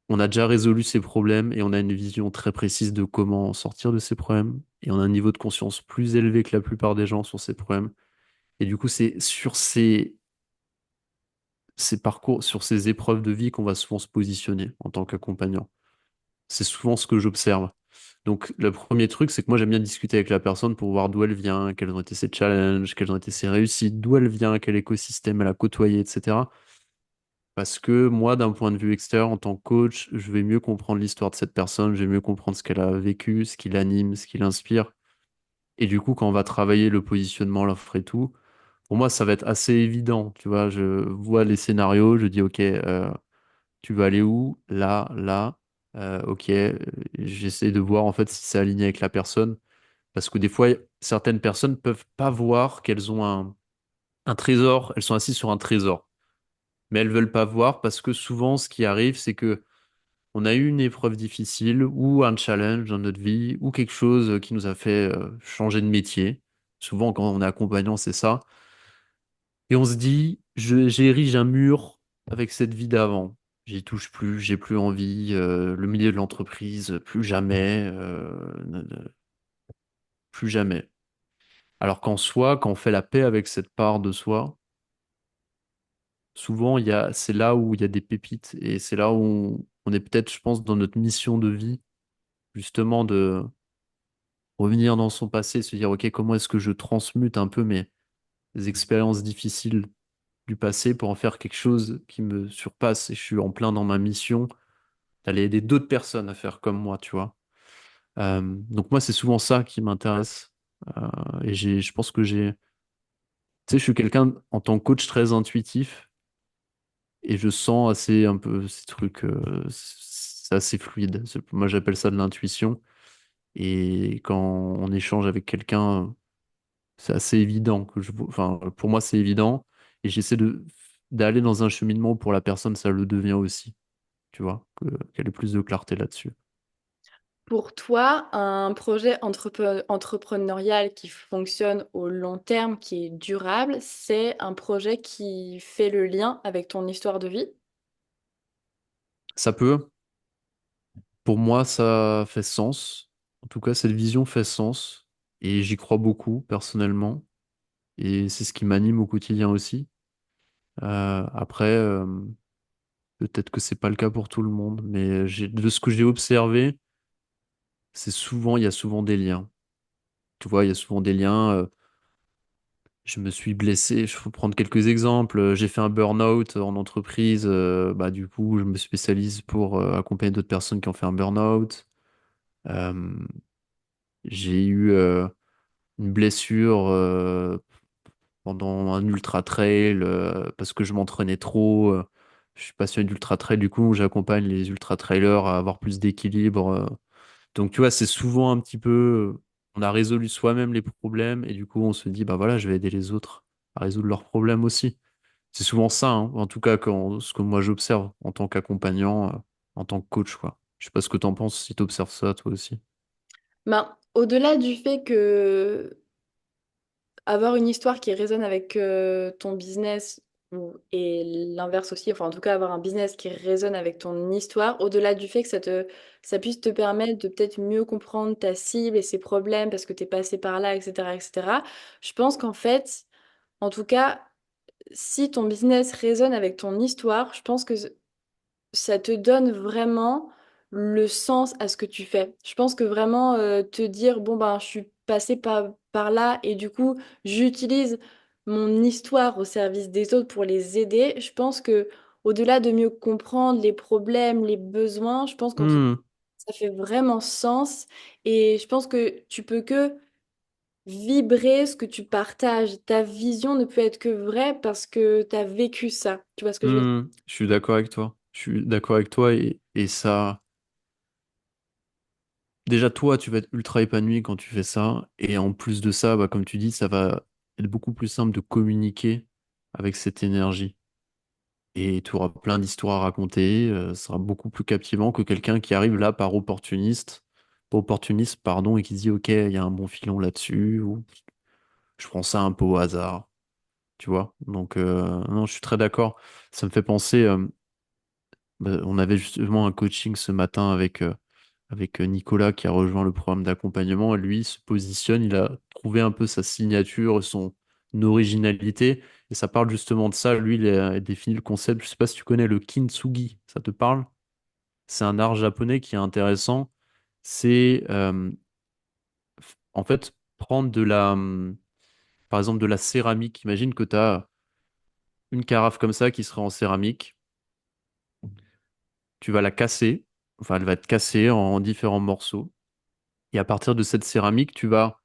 On a déjà résolu ces problèmes et on a une vision très précise de comment sortir de ces problèmes. Et on a un niveau de conscience plus élevé que la plupart des gens sur ces problèmes. Et du coup, c'est sur ces parcours, sur ces épreuves de vie qu'on va souvent se positionner en tant qu'accompagnant. C'est souvent ce que j'observe. Donc, le premier truc, c'est que moi, j'aime bien discuter avec la personne pour voir d'où elle vient, quels ont été ses challenges, quelles ont été ses réussites, d'où elle vient, quel écosystème elle a côtoyé, etc. Parce que moi, d'un point de vue extérieur, en tant que coach, je vais mieux comprendre l'histoire de cette personne, je vais mieux comprendre ce qu'elle a vécu, ce qui l'anime, ce qui l'inspire. Et du coup, quand on va travailler le positionnement, l'offre et tout, pour moi, ça va être assez évident. Tu vois, je vois les scénarios, je dis, OK, tu vas aller où? Là, là. OK, j'essaie de voir en fait si c'est aligné avec la personne. Parce que des fois, certaines personnes peuvent pas voir qu'elles ont un trésor, elles sont assises sur un trésor. Mais elles veulent pas voir parce que souvent, ce qui arrive, c'est que on a eu une épreuve difficile ou un challenge dans notre vie ou quelque chose qui nous a fait changer de métier. Souvent, quand on est accompagnant, c'est ça. Et on se dit, j'érige un mur avec cette vie d'avant. J'y touche plus, j'ai plus envie. Le milieu de l'entreprise, plus jamais, plus jamais. Alors qu'en soi, quand on fait la paix avec cette part de soi, souvent, c'est là où il y a des pépites et c'est là où on est peut-être, je pense, dans notre mission de vie, justement, de revenir dans son passé, se dire, OK, comment est-ce que je transmute un peu mes expériences difficiles du passé pour en faire quelque chose qui me surpasse et je suis en plein dans ma mission d'aller aider d'autres personnes à faire comme moi, tu vois. Donc moi, c'est souvent ça qui m'intéresse. Et je pense que tu sais, je suis quelqu'un en tant que coach très intuitif et je sens assez un peu ces trucs, c'est assez fluide. Moi, j'appelle ça de l'intuition. Et quand on échange avec quelqu'un, c'est assez évident enfin, pour moi, c'est évident. Et j'essaie d'aller dans un cheminement où pour la personne, ça le devient aussi, tu vois, qu'elle ait plus de clarté là-dessus. Pour toi, un projet entrepreneurial qui fonctionne au long terme, qui est durable, c'est un projet qui fait le lien avec ton histoire de vie? Ça peut, pour moi, ça fait sens. En tout cas, cette vision fait sens. Et j'y crois beaucoup, personnellement. Et c'est ce qui m'anime au quotidien aussi. Après, peut-être que c'est pas le cas pour tout le monde, mais de ce que j'ai observé, il y a souvent des liens. Tu vois, il y a souvent des liens. Je me suis blessé, je peux prendre quelques exemples. J'ai fait un burn-out en entreprise. Bah, du coup, je me spécialise pour accompagner d'autres personnes qui ont fait un burn-out. Euh, j'ai eu une blessure pendant un ultra trail parce que je m'entraînais trop. Je suis passionné d'ultra trail, du coup, j'accompagne les ultra trailers à avoir plus d'équilibre. Donc, tu vois, c'est souvent un petit peu, on a résolu soi-même les problèmes et du coup, on se dit, bah voilà, je vais aider les autres à résoudre leurs problèmes aussi. C'est souvent ça, hein, en tout cas, ce que moi j'observe en tant qu'accompagnant, en tant que coach, quoi. Je sais pas ce que t'en penses, si t'observes ça, toi aussi. Ben, au-delà du fait que avoir une histoire qui résonne avec ton business et l'inverse aussi, enfin en tout cas avoir un business qui résonne avec ton histoire, au-delà du fait que ça puisse te permettre de peut-être mieux comprendre ta cible et ses problèmes parce que tu es passé par là, etc., etc., je pense qu'en fait, en tout cas, si ton business résonne avec ton histoire, je pense que ça te donne vraiment le sens à ce que tu fais. Je pense que vraiment te dire, bon, ben, je suis passée par là et du coup, j'utilise mon histoire au service des autres pour les aider. Je pense que au-delà de mieux comprendre les problèmes, les besoins, je pense qu'en tout Hmm, ça fait vraiment sens et je pense que tu peux que vibrer ce que tu partages. Ta vision ne peut être que vraie parce que tu as vécu ça. Tu vois ce que je veux dire? je suis d'accord avec toi. Je suis d'accord avec toi et ça. Déjà, toi, tu vas être ultra épanoui quand tu fais ça. Et en plus de ça, bah, comme tu dis, ça va être beaucoup plus simple de communiquer avec cette énergie. Et tu auras plein d'histoires à raconter. Ce sera beaucoup plus captivant que quelqu'un qui arrive là par opportuniste, pardon, et qui se dit, OK, il y a un bon filon là-dessus, ou je prends ça un peu au hasard, tu vois. Donc, non, je suis très d'accord. Ça me fait penser, bah, on avait justement un coaching ce matin avec Nicolas qui a rejoint le programme d'accompagnement. Lui, il se positionne, il a trouvé un peu sa signature, son originalité. Et ça parle justement de ça. Lui, il a défini le concept. Je sais pas si tu connais le kintsugi. Ça te parle? C'est un art japonais qui est intéressant. C'est en fait prendre par exemple, de la céramique. Imagine que tu as une carafe comme ça qui serait en céramique. Tu vas la casser. Enfin, elle va être cassée en différents morceaux. Et à partir de cette céramique, tu vas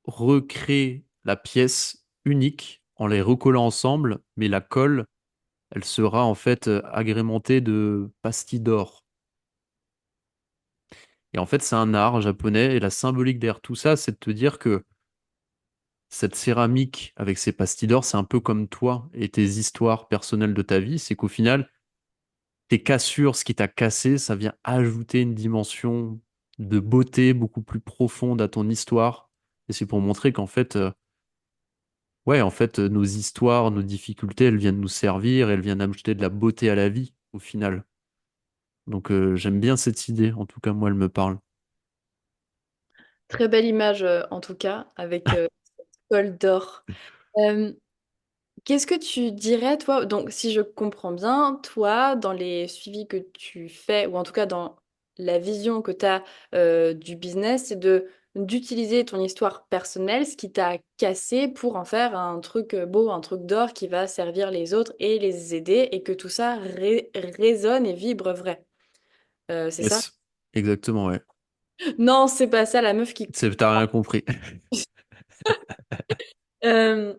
recréer la pièce unique en les recollant ensemble, mais la colle, elle sera en fait agrémentée de pastilles d'or. Et en fait, c'est un art japonais, et la symbolique derrière tout ça, c'est de te dire que cette céramique avec ses pastilles d'or, c'est un peu comme toi et tes histoires personnelles de ta vie, c'est qu'au final, tes cassures, ce qui t'a cassé, ça vient ajouter une dimension de beauté beaucoup plus profonde à ton histoire. Et c'est pour montrer qu'en fait, ouais, en fait, nos histoires, nos difficultés, elles viennent nous servir, elles viennent ajouter de la beauté à la vie, au final. Donc, j'aime bien cette idée. En tout cas, moi, elle me parle. Très belle image en tout cas avec Col d'or. Euh, Qu'est-ce que tu dirais, toi, donc si je comprends bien, toi, dans les suivis que tu fais, ou en tout cas dans la vision que tu as du business, c'est d'utiliser ton histoire personnelle, ce qui t'a cassé, pour en faire un truc beau, un truc d'or qui va servir les autres et les aider, et que tout ça résonne et vibre vrai. C'est ça? Yes, exactement, ouais. Non, c'est pas ça, la meuf qui... T'as rien compris.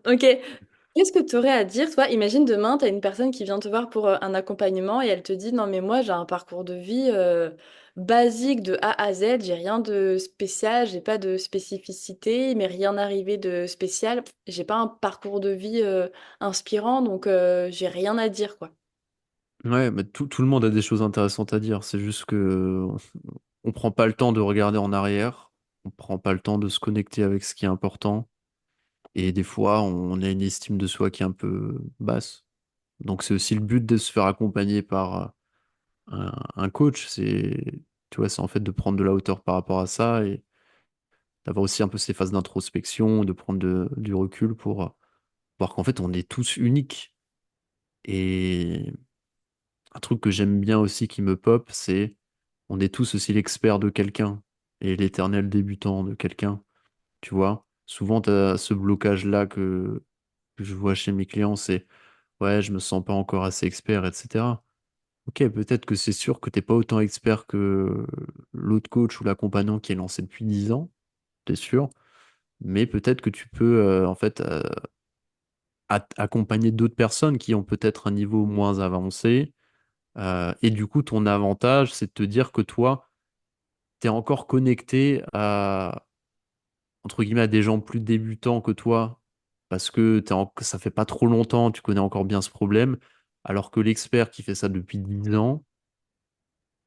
Ok. Qu'est-ce que tu aurais à dire, toi? Imagine demain, tu as une personne qui vient te voir pour un accompagnement et elle te dit, non, mais moi, j'ai un parcours de vie basique de A à Z, j'ai rien de spécial, j'ai pas de spécificité, mais rien arrivé de spécial. J'ai pas un parcours de vie inspirant, donc j'ai rien à dire, quoi. Ouais, mais tout le monde a des choses intéressantes à dire. C'est juste que on prend pas le temps de regarder en arrière, on prend pas le temps de se connecter avec ce qui est important. Et des fois, on a une estime de soi qui est un peu basse. Donc c'est aussi le but de se faire accompagner par un coach. Tu vois, c'est en fait de prendre de la hauteur par rapport à ça et d'avoir aussi un peu ces phases d'introspection, de prendre du recul pour voir qu'en fait, on est tous uniques. Et un truc que j'aime bien aussi qui me pop, c'est on est tous aussi l'expert de quelqu'un et l'éternel débutant de quelqu'un. Tu vois, souvent, tu as ce blocage-là que je vois chez mes clients, c'est ouais, je me sens pas encore assez expert, etc. Ok, peut-être que c'est sûr que t'es pas autant expert que l'autre coach ou l'accompagnant qui est lancé depuis 10 ans, t'es sûr, mais peut-être que tu peux en fait accompagner d'autres personnes qui ont peut-être un niveau moins avancé. Et du coup, ton avantage, c'est de te dire que toi, t'es encore connecté à, entre guillemets, à des gens plus débutants que toi, parce que ça fait pas trop longtemps, tu connais encore bien ce problème, alors que l'expert qui fait ça depuis 10 ans,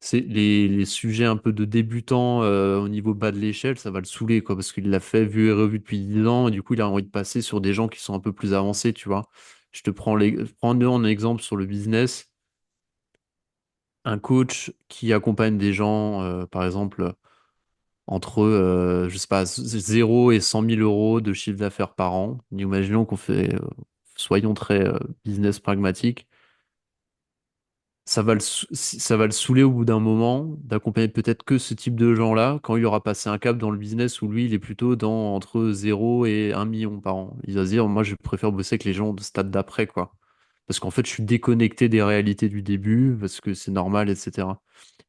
c'est les sujets un peu de débutants au niveau bas de l'échelle, ça va le saouler, quoi, parce qu'il l'a fait, vu et revu depuis 10 ans, et du coup, il a envie de passer sur des gens qui sont un peu plus avancés, tu vois. Je prends un exemple sur le business. Un coach qui accompagne des gens, par exemple, entre, je sais pas, 0 et 100 000 € de chiffre d'affaires par an. Imaginons qu'on fait, soyons très business pragmatique. Ça va le saouler au bout d'un moment d'accompagner peut-être que ce type de gens-là quand il aura passé un cap dans le business où lui, il est plutôt dans entre 0 et 1 million par an. Il va se dire, moi, je préfère bosser avec les gens de stade d'après, quoi. Parce qu'en fait, je suis déconnecté des réalités du début, parce que c'est normal, etc.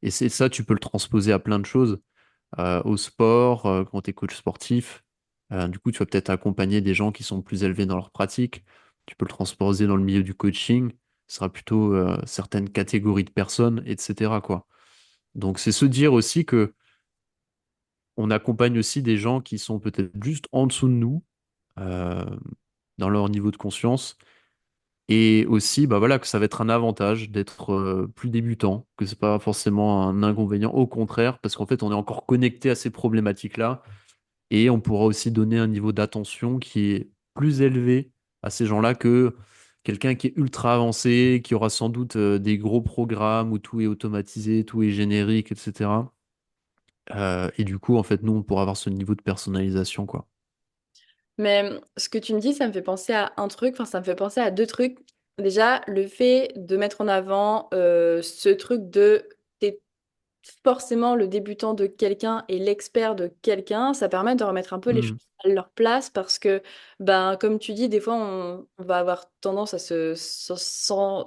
Et c'est ça, tu peux le transposer à plein de choses, au sport, quand tu es coach sportif. Du coup, tu vas peut-être accompagner des gens qui sont plus élevés dans leur pratique. Tu peux le transposer dans le milieu du coaching. Ce sera plutôt certaines catégories de personnes, etc., quoi. Donc, c'est se dire aussi que on accompagne aussi des gens qui sont peut-être juste en dessous de nous, euh, dans leur niveau de conscience. Et aussi, bah voilà, que ça va être un avantage d'être plus débutant, que c'est pas forcément un inconvénient, au contraire, parce qu'en fait, on est encore connecté à ces problématiques-là, et on pourra aussi donner un niveau d'attention qui est plus élevé à ces gens-là que quelqu'un qui est ultra avancé, qui aura sans doute des gros programmes où tout est automatisé, tout est générique, etc. Et du coup, en fait, nous, on pourra avoir ce niveau de personnalisation, quoi. Mais ce que tu me dis, ça me fait penser à un truc, enfin ça me fait penser à deux trucs. Déjà, le fait de mettre en avant ce truc de t'es forcément le débutant de quelqu'un et l'expert de quelqu'un, ça permet de remettre un peu les choses Hmm. à leur place parce que, ben, comme tu dis, des fois on va avoir tendance à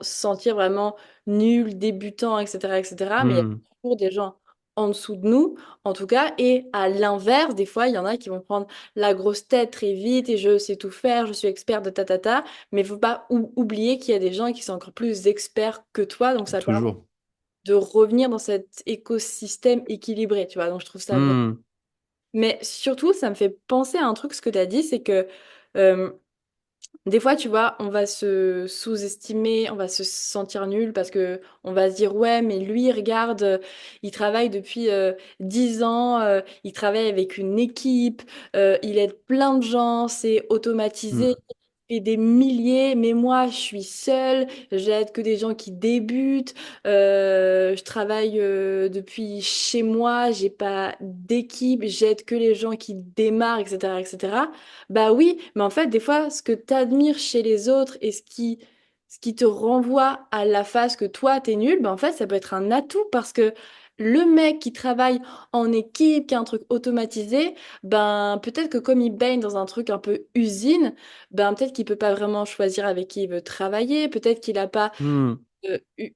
sentir vraiment nul, débutant, etc., etc. Mais il y a Hmm. toujours des gens en dessous de nous, en tout cas. Et à l'inverse, des fois, il y en a qui vont prendre la grosse tête très vite et je sais tout faire, je suis expert de ta. Mais il faut pas oublier qu'il y a des gens qui sont encore plus experts que toi. Donc ça permet Toujours. de revenir dans cet écosystème équilibré, tu vois. Donc, je trouve ça vrai. Hmm. Mais surtout, ça me fait penser à un truc, ce que tu as dit, c'est que euh, des fois, tu vois, on va se sous-estimer, on va se sentir nul parce que on va se dire, ouais, mais lui, regarde, il travaille depuis 10 ans, il travaille avec une équipe, il aide plein de gens, c'est automatisé. Hmm. Et des milliers, mais moi je suis seule, j'aide que des gens qui débutent, je travaille depuis chez moi, j'ai pas d'équipe, j'aide que les gens qui démarrent, etc., etc. Bah oui, mais en fait, des fois, ce que tu admires chez les autres et ce qui te renvoie à la phase que toi, t'es nul, bah en fait, ça peut être un atout parce que le mec qui travaille en équipe, qui a un truc automatisé, ben peut-être que comme il baigne dans un truc un peu usine, ben peut-être qu'il peut pas vraiment choisir avec qui il veut travailler, peut-être qu'il a pas Hmm.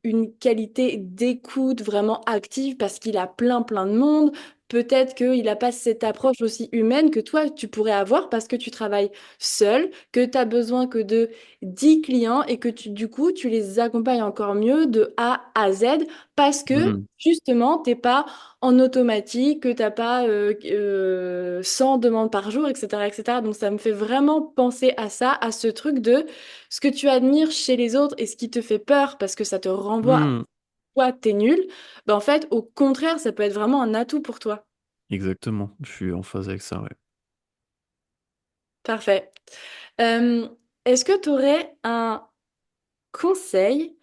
une qualité d'écoute vraiment active parce qu'il a plein de monde. peut-être qu'il n'a pas cette approche aussi humaine que toi, tu pourrais avoir parce que tu travailles seul, que tu as besoin que de 10 clients et que du coup, tu les accompagnes encore mieux de A à Z parce que Hmm. justement, tu n'es pas en automatique, que tu n'as pas 100 demandes par jour, etc., etc. Donc, ça me fait vraiment penser à ça, à ce truc de ce que tu admires chez les autres et ce qui te fait peur parce que ça te renvoie à Hmm. toi, t'es nul. Ben, en fait, au contraire, ça peut être vraiment un atout pour toi. Exactement, je suis en phase avec ça, ouais. Parfait. Euh, Est-ce que tu aurais un conseil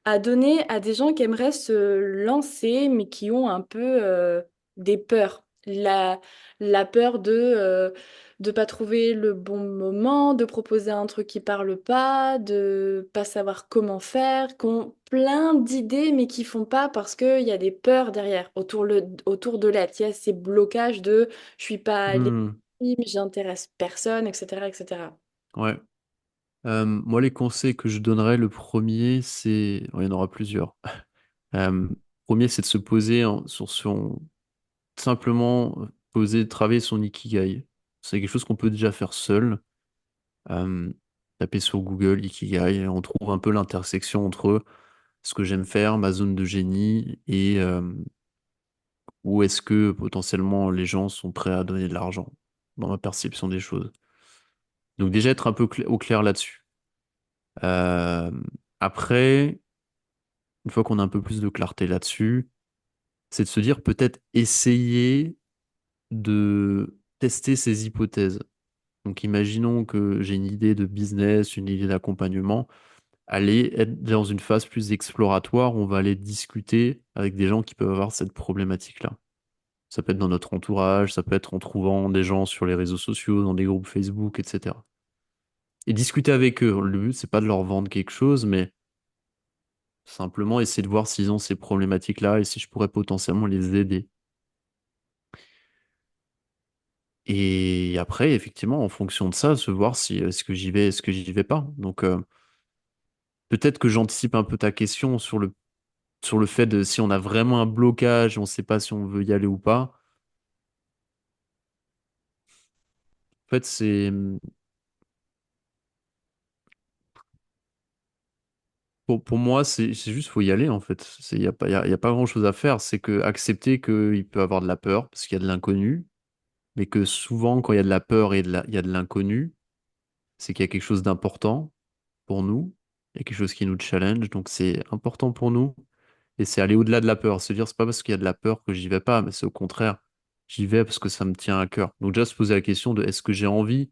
à donner à des gens qui aimeraient se lancer, mais qui ont un peu des peurs. La peur de pas trouver le bon moment, de proposer un truc qui parle pas, de pas savoir comment faire, qui ont plein d'idées, mais qui font pas parce qu'il y a des peurs derrière, autour de l'aide. Il y a ces blocages de je suis pas Hmm. légitime, j'intéresse personne, etc., etc. Ouais. Moi, les conseils que je donnerais, le premier, c'est... il y en aura plusieurs. Euh, Premier, c'est de se poser sur son... Simplement poser, travailler son ikigai. C'est quelque chose qu'on peut déjà faire seul. Euh, Taper sur Google ikigai, et on trouve un peu l'intersection entre ce que j'aime faire, ma zone de génie, et où est-ce que potentiellement les gens sont prêts à donner de l'argent, dans ma perception des choses. Donc déjà être un peu au clair là-dessus. Euh, Après, une fois qu'on a un peu plus de clarté là-dessus, c'est de se dire peut-être essayer de tester ces hypothèses. Donc imaginons que j'ai une idée de business, une idée d'accompagnement, aller être dans une phase plus exploratoire, on va aller discuter avec des gens qui peuvent avoir cette problématique-là. Ça peut être dans notre entourage, ça peut être en trouvant des gens sur les réseaux sociaux, dans des groupes Facebook, etc. Et discuter avec eux. Le but, c'est pas de leur vendre quelque chose, mais simplement essayer de voir s'ils ont ces problématiques-là et si je pourrais potentiellement les aider. Et après, effectivement, en fonction de ça, se voir si est-ce que j'y vais, est-ce que j'y vais pas. Donc, peut-être que j'anticipe un peu ta question sur le fait de si on a vraiment un blocage, on ne sait pas si on veut y aller ou pas. En fait, pour moi, c'est juste faut y aller en fait. Il n'y a pas, y a pas grand-chose à faire. C'est que accepter qu'il peut avoir de la peur parce qu'il y a de l'inconnu, mais que souvent, quand il y a de la peur et il y a de l'inconnu, c'est qu'il y a quelque chose d'important pour nous. Il y a quelque chose qui nous challenge, donc c'est important pour nous. Et c'est aller au-delà de la peur. Se dire, c'est pas parce qu'il y a de la peur que j'y vais pas, mais c'est au contraire, j'y vais parce que ça me tient à cœur. Donc déjà se poser la question de est-ce que j'ai envie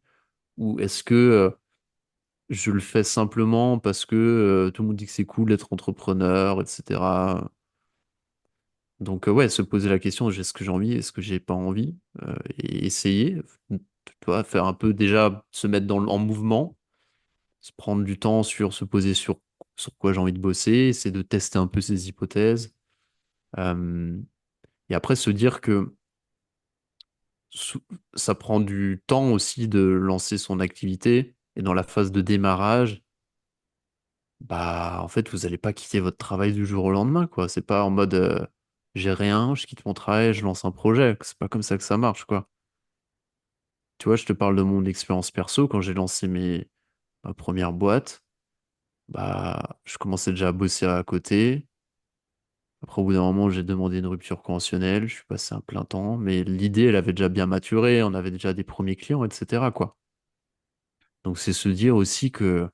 ou est-ce que je le fais simplement parce que tout le monde dit que c'est cool d'être entrepreneur, etc. Donc ouais, se poser la question, est-ce que j'ai envie, est-ce que j'ai pas envie, et essayer, tu vois, faire un peu déjà se mettre en mouvement, se prendre du temps sur se poser sur quoi j'ai envie de bosser, essayer de tester un peu ces hypothèses. Euh, et après se dire que sou- ça prend du temps aussi de lancer son activité. Et dans la phase de démarrage, bah, en fait, vous n'allez pas quitter votre travail du jour au lendemain, quoi. C'est pas en mode j'ai rien, je quitte mon travail, je lance un projet. C'est pas comme ça que ça marche, quoi. Tu vois, je te parle de mon expérience perso. Quand j'ai lancé ma première boîte, bah, je commençais déjà à bosser à côté. Après, au bout d'un moment, j'ai demandé une rupture conventionnelle. Je suis passé un plein temps. Mais l'idée, elle avait déjà bien maturé. On avait déjà des premiers clients, etc., quoi. Donc, c'est se dire aussi que,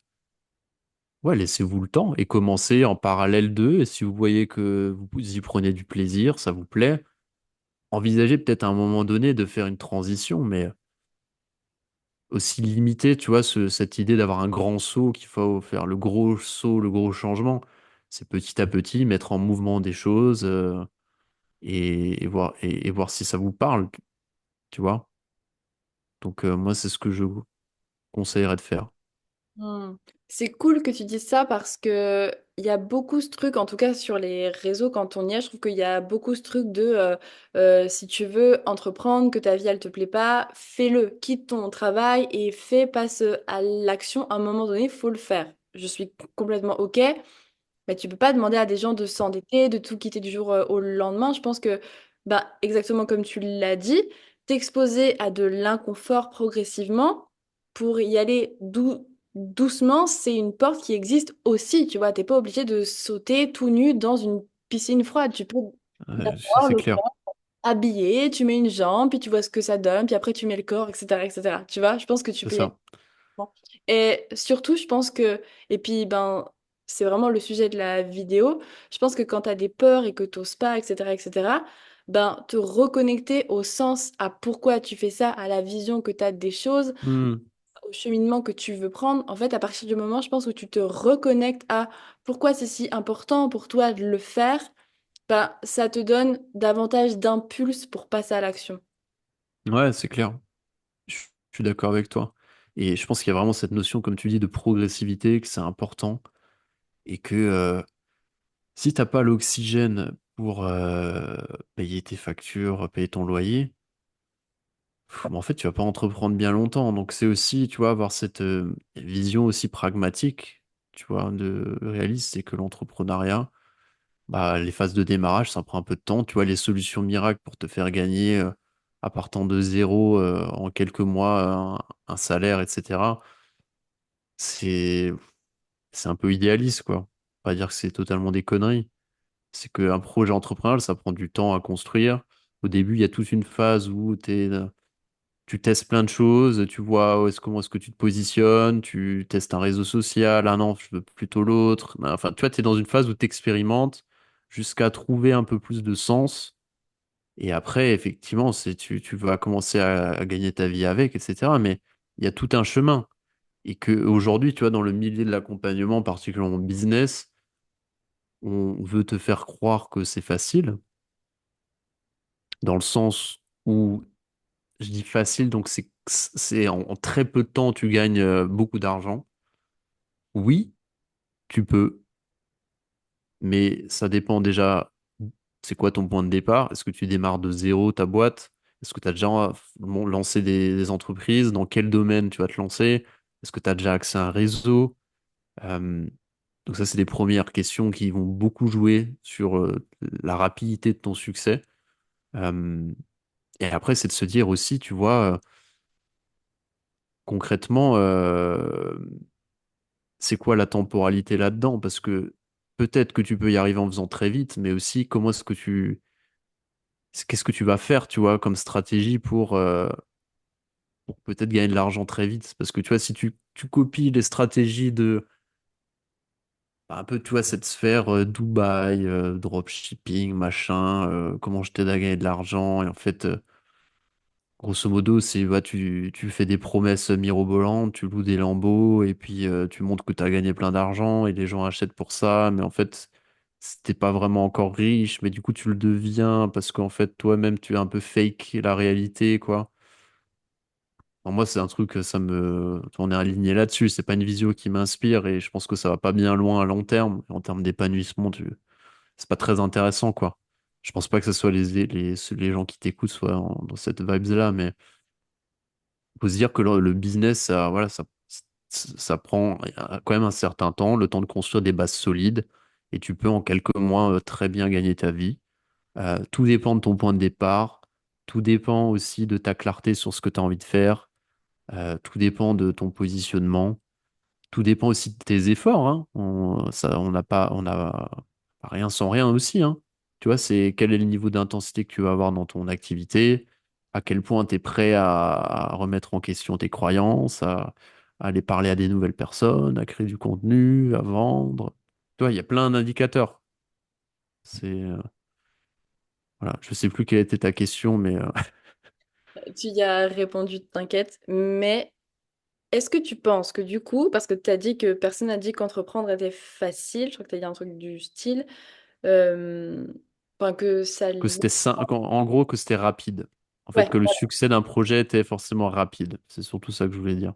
ouais, laissez-vous le temps et commencez en parallèle d'eux. Et si vous voyez que vous y prenez du plaisir, ça vous plaît, envisagez peut-être à un moment donné de faire une transition, mais aussi limiter, tu vois, cette idée d'avoir un grand saut, qu'il faut faire le gros saut, le gros changement. C'est petit à petit mettre en mouvement des choses et voir si ça vous parle, tu vois. Donc, moi, c'est ce que je vous conseillerais de faire. Hmm. C'est cool que tu dises ça parce que il y a beaucoup ce truc, en tout cas sur les réseaux quand on y est, je trouve qu'il y a beaucoup ce truc de si tu veux entreprendre, que ta vie elle te plaît pas, fais-le, quitte ton travail et passe à l'action. À un moment donné, il faut le faire. Je suis complètement OK, mais tu peux pas demander à des gens de s'endetter, de tout quitter du jour au lendemain. Je pense que Bah, exactement comme tu l'as dit, t'exposer à de l'inconfort progressivement pour y aller doucement, c'est une porte qui existe aussi, tu vois. T'es pas obligé de sauter tout nu dans une piscine froide. Tu peux d'abord C'est le clair, faire habillé, tu mets une jambe, puis tu vois ce que ça donne, puis après tu mets le corps, etc., etc. Tu vois, je pense que tu c'est peux y aller. ça. Et surtout, je pense que, et puis, ben, c'est vraiment le sujet de la vidéo. Je pense que quand tu as des peurs et que tu n'oses pas, etc., ben, te reconnecter au sens, à pourquoi tu fais ça, à la vision que tu as des choses, Hmm. au cheminement que tu veux prendre. En fait, à partir du moment, je pense, où tu te reconnectes à pourquoi c'est si important pour toi de le faire, ben, ça te donne davantage d'impulse pour passer à l'action. Ouais, c'est clair. Je suis d'accord avec toi. Et je pense qu'il y a vraiment cette notion, comme tu dis, de progressivité, que c'est important. Et que si t'as pas l'oxygène pour payer tes factures, payer ton loyer, mais en fait, tu vas pas entreprendre bien longtemps. Donc c'est aussi, tu vois, avoir cette vision aussi pragmatique, tu vois, de réaliste, c'est que l'entrepreneuriat, bah, les phases de démarrage, ça prend un peu de temps. Tu vois, les solutions miracles pour te faire gagner, à partant de zéro, en quelques mois, un salaire, etc. C'est, c'est un peu idéaliste, quoi. Pas dire que c'est totalement des conneries. C'est qu'un projet entrepreneurial, ça prend du temps à construire. Au début, il y a toute une phase où tu testes plein de choses, tu vois comment est-ce que tu te positionnes, tu testes un réseau social, ah non, je veux plutôt l'autre. Enfin, tu vois, tu es dans une phase où tu expérimentes jusqu'à trouver un peu plus de sens. Et après, effectivement, tu vas commencer à gagner ta vie avec, etc. Mais il y a tout un chemin. Et que aujourd'hui, tu vois, dans le milieu de l'accompagnement, particulièrement business, on veut te faire croire que c'est facile, dans le sens où je dis facile, donc c'est en très peu de temps, tu gagnes beaucoup d'argent. Oui, tu peux, mais ça dépend déjà, c'est quoi ton point de départ? Est-ce que tu démarres de zéro ta boîte? Est-ce que tu as déjà lancé des entreprises? Dans quel domaine tu vas te lancer? Est-ce que tu as déjà accès à un réseau? Euh, donc ça, c'est des premières questions qui vont beaucoup jouer sur la rapidité de ton succès. Euh, et après, c'est de se dire aussi, tu vois, concrètement, c'est quoi la temporalité là-dedans? Parce que peut-être que tu peux y arriver en faisant très vite, mais aussi comment est-ce que qu'est-ce que tu vas faire, tu vois, comme stratégie pour peut-être gagner de l'argent très vite? Parce que tu vois, si tu copies les stratégies de bah, un peu, tu vois, cette sphère Dubaï, dropshipping, machin, comment je t'aide à gagner de l'argent, et en fait, grosso modo, c'est bah, tu fais des promesses mirobolantes, tu loues des lambeaux et puis tu montres que tu as gagné plein d'argent et les gens achètent pour ça, mais en fait, t'es pas vraiment encore riche, mais du coup, tu le deviens parce qu'en fait, toi-même, tu es un peu fake la réalité, quoi. Alors moi, c'est un truc, on est aligné là-dessus, c'est pas une visio qui m'inspire et je pense que ça va pas bien loin à long terme. En termes d'épanouissement, c'est pas très intéressant, quoi. Je pense pas que ce soit les gens qui t'écoutent soient dans cette vibes-là, mais faut se dire que le business, ça, voilà, ça prend quand même un certain temps, le temps de construire des bases solides, et tu peux en quelques mois très bien gagner ta vie. Tout dépend de ton point de départ, tout dépend aussi de ta clarté sur ce que tu as envie de faire, tout dépend de ton positionnement. Tout dépend aussi de tes efforts, hein. On n'a pas, on a rien sans rien aussi, hein. Tu vois, c'est quel est le niveau d'intensité que tu vas avoir dans ton activité, à quel point tu es prêt à remettre en question tes croyances, à aller parler à des nouvelles personnes, à créer du contenu, à vendre. Tu vois, il y a plein d'indicateurs. Voilà, je sais plus quelle était ta question, mais Tu y as répondu, t'inquiète, mais est-ce que tu penses que du coup, parce que tu as dit que personne n'a dit qu'entreprendre était facile, je crois que tu as dit un truc du style, euh, enfin que ça que l'est. en gros que c'était rapide. En fait, Ouais. que le succès d'un projet était forcément rapide. C'est surtout ça que je voulais dire.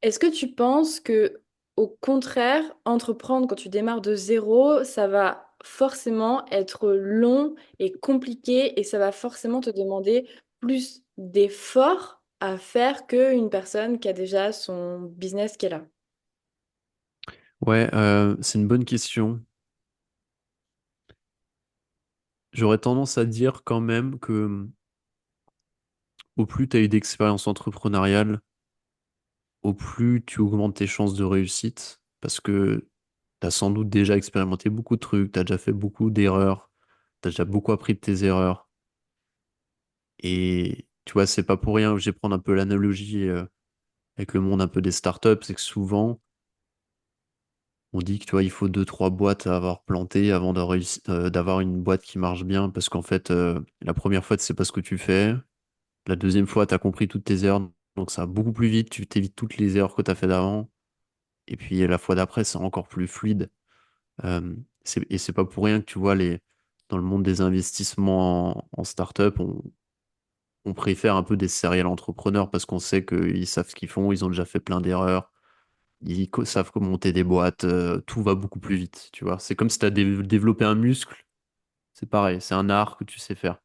Est-ce que tu penses que, au contraire, entreprendre quand tu démarres de zéro, ça va forcément être long et compliqué et ça va forcément te demander plus d'efforts à faire qu'une personne qui a déjà son business qui est là? Ouais, c'est une bonne question. j'aurais tendance à dire quand même que au plus tu as eu d'expérience entrepreneuriale, au plus tu augmentes tes chances de réussite parce que tu as sans doute déjà expérimenté beaucoup de trucs, tu as déjà fait beaucoup d'erreurs, tu as déjà beaucoup appris de tes erreurs. Et tu vois, c'est pas pour rien, je vais prendre un peu l'analogie avec le monde un peu des startups, c'est que souvent, on dit que tu vois, il faut deux, trois boîtes à avoir plantées avant d'avoir une boîte qui marche bien parce qu'en fait, la première fois, tu sais pas ce que tu fais. La deuxième fois, tu as compris toutes tes erreurs, donc ça va beaucoup plus vite, tu t'évites toutes les erreurs que tu as fait d'avant. Et puis la fois d'après, c'est encore plus fluide. Et c'est pas pour rien que tu vois, dans le monde des investissements en start-up, on préfère un peu des serial entrepreneurs parce qu'on sait qu'ils savent ce qu'ils font, ils ont déjà fait plein d'erreurs, savent comment monter des boîtes, tout va beaucoup plus vite, tu vois. C'est comme si tu as développé un muscle, c'est pareil, c'est un art que tu sais faire.